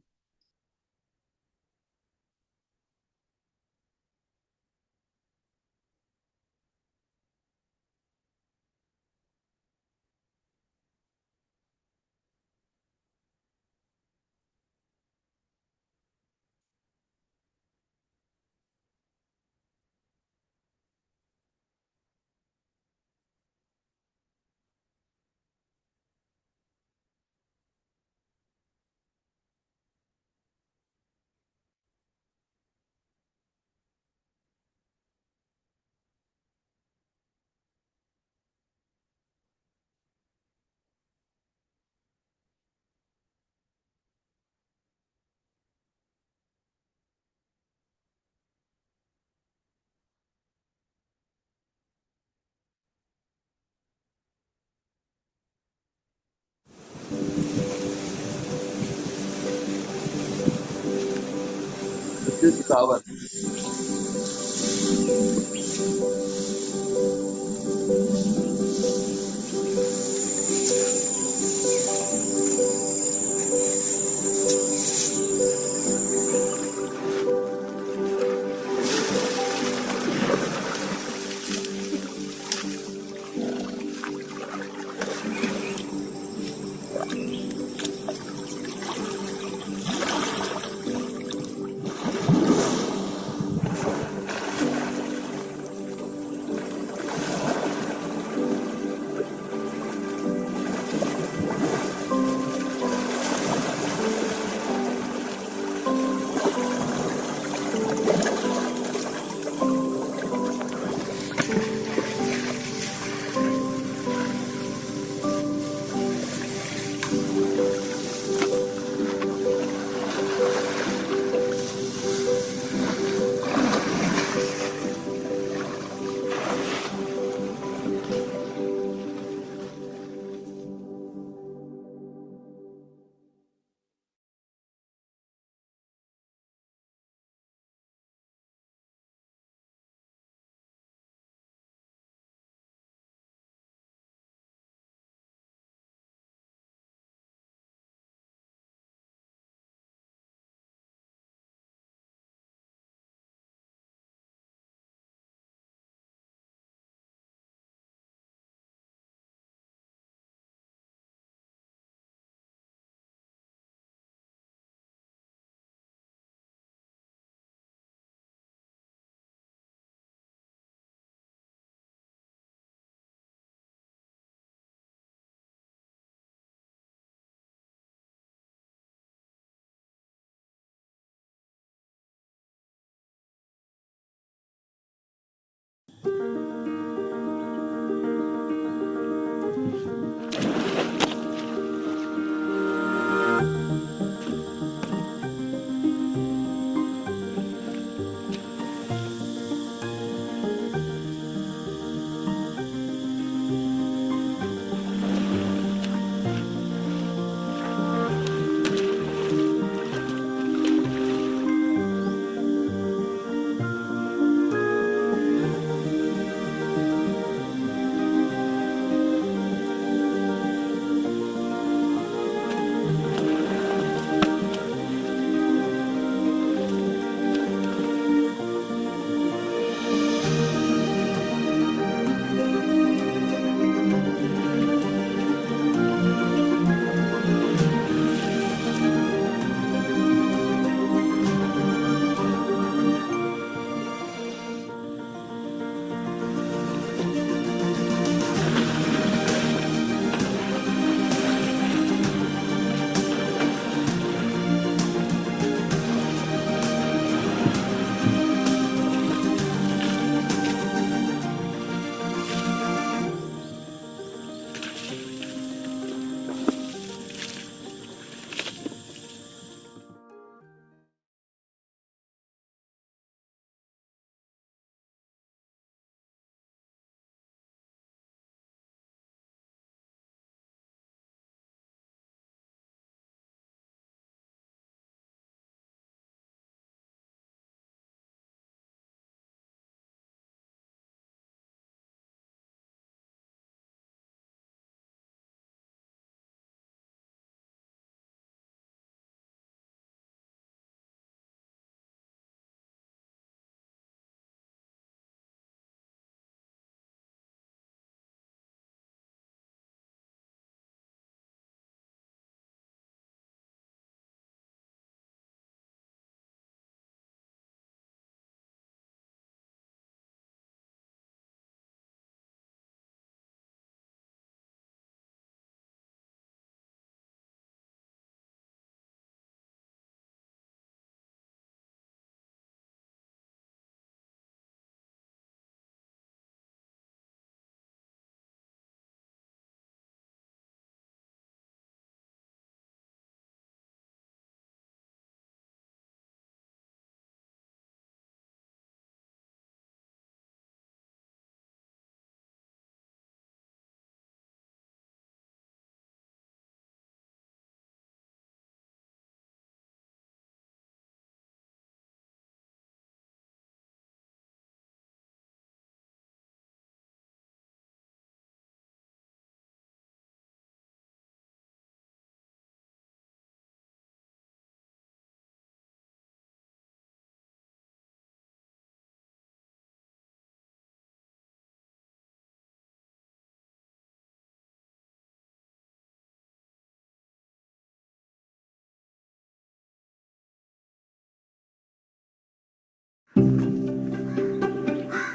This is cover.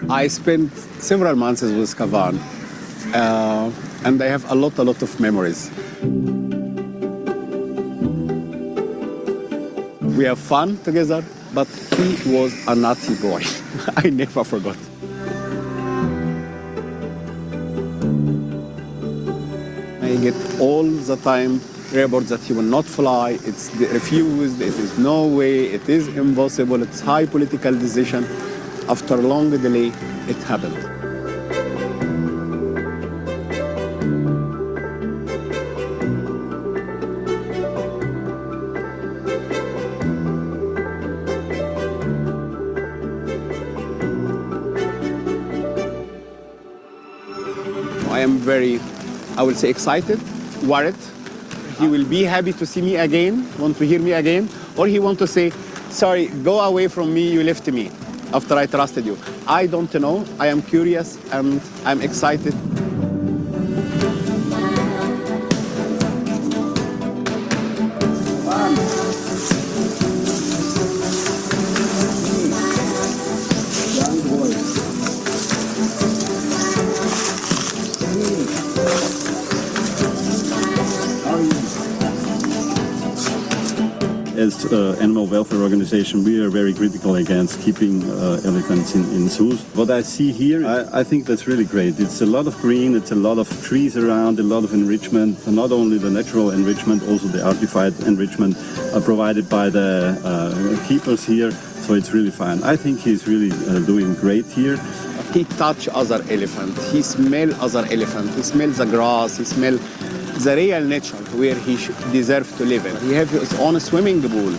I spent several months with Kavan, and I have a lot of memories. We have fun together, but he was a naughty boy. I never forgot. I get all the time reports that he will not fly, it's refused, it is no way, it is impossible, it's high political decision. After a long delay, it happened. I am very, I would say, excited, worried. He will be happy to see me again, want to hear me again, or he want to say, sorry, go away from me, you left me after I trusted you. I don't know. I am curious and I'm excited. As animal welfare organization, we are very critical against keeping elephants in zoos. What I see here, I think that's really great. It's a lot of green, it's a lot of trees around, a lot of enrichment, not only the natural enrichment, also the artificial enrichment provided by the keepers here. So it's really fine. I think he's really doing great here. He touch other elephant, he smell other elephant, he smells the grass, he smell the real nature where he deserves to live in. He has his own swimming pool,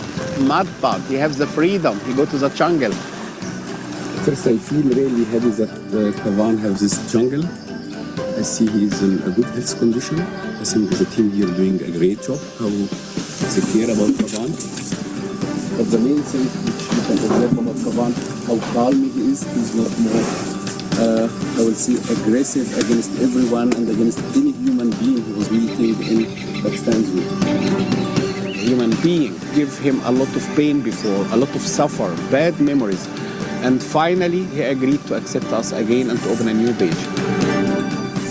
mud park, he has the freedom, he go to the jungle. First, I feel really happy that Kavan has this jungle. I see he's in a good health condition. I think the team here doing a great job, how they care about Kavan. But the main thing which you can observe about Kavan, how calm he is. He's not more, I will say, aggressive against everyone and against any human being who was meeting in that stands with. Human being give him a lot of pain before, a lot of suffer, bad memories. And finally, he agreed to accept us again and to open a new page.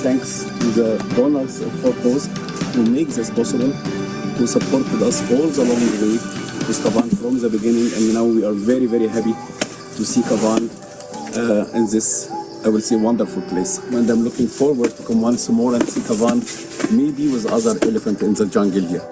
Thanks to the donors for those who make this possible, who supported us all the long way with Kavan from the beginning, and now we are very, very happy to see Kavan in this, I will say, wonderful place. And I'm looking forward to come once more and see Kavan maybe with other elephant in the jungle here.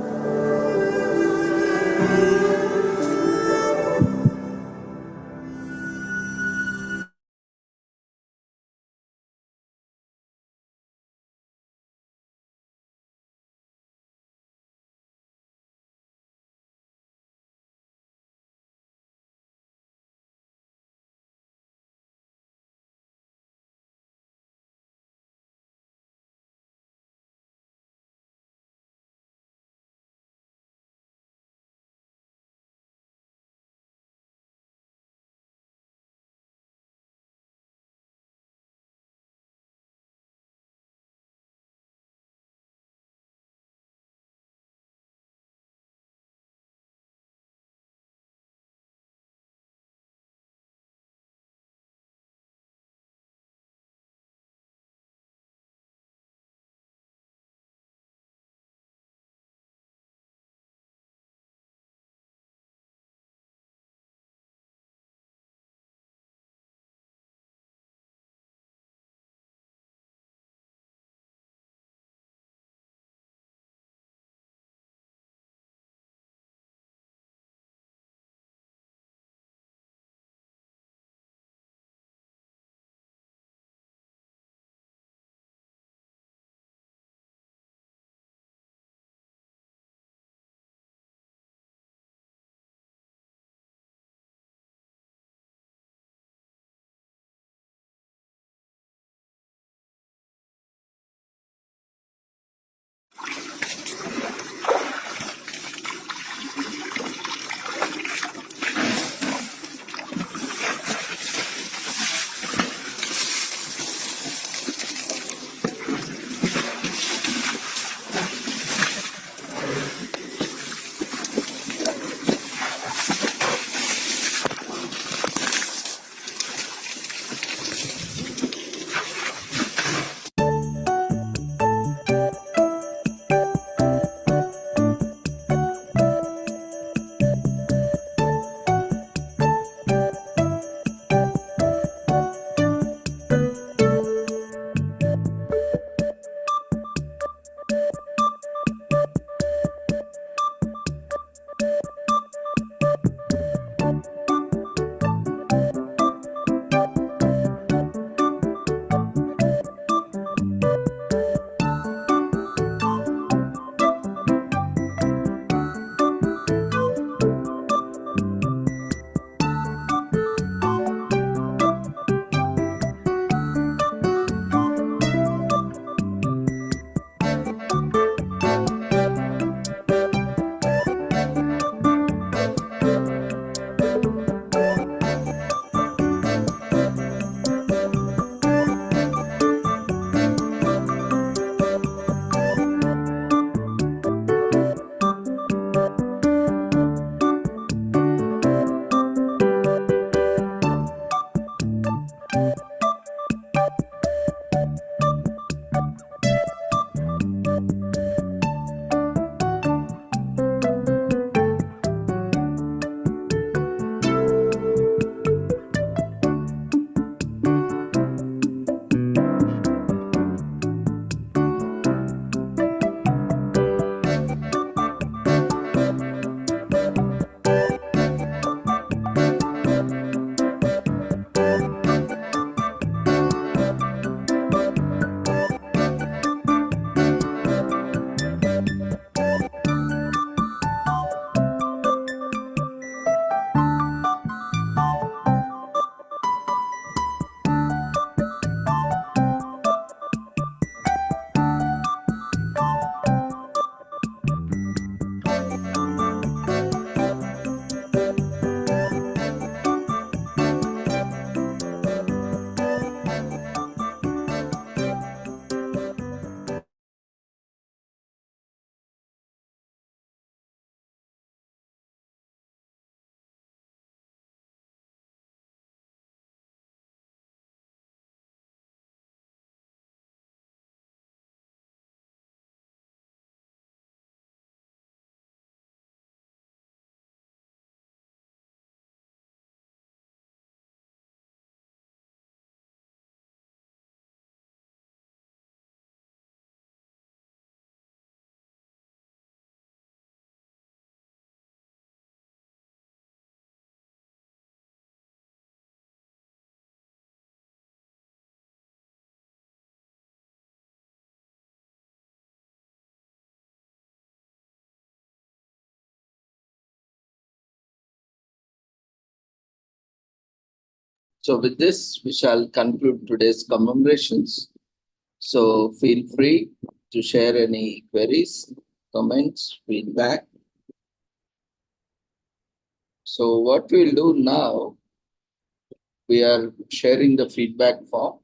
So with this, we shall conclude today's commemorations. So feel free to share any queries, comments, feedback. So what we'll do now, we are sharing the feedback form.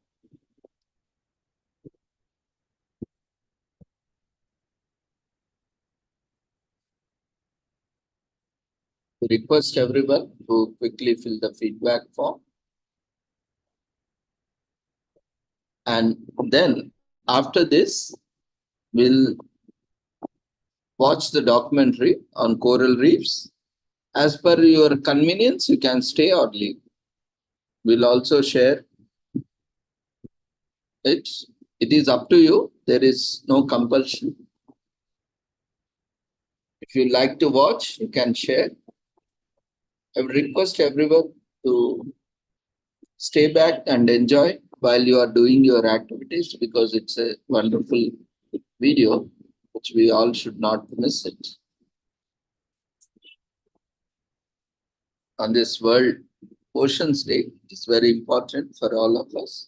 We request everyone to quickly fill the feedback form. And then after this, we'll watch the documentary on coral reefs. As per your convenience, you can stay or leave. We'll also share it. It is up to you. There is no compulsion. If you like to watch, you can share. I would request everyone to stay back and enjoy while you are doing your activities, because it's a wonderful video, which we all should not miss it. On this World Oceans Day, it's very important for all of us.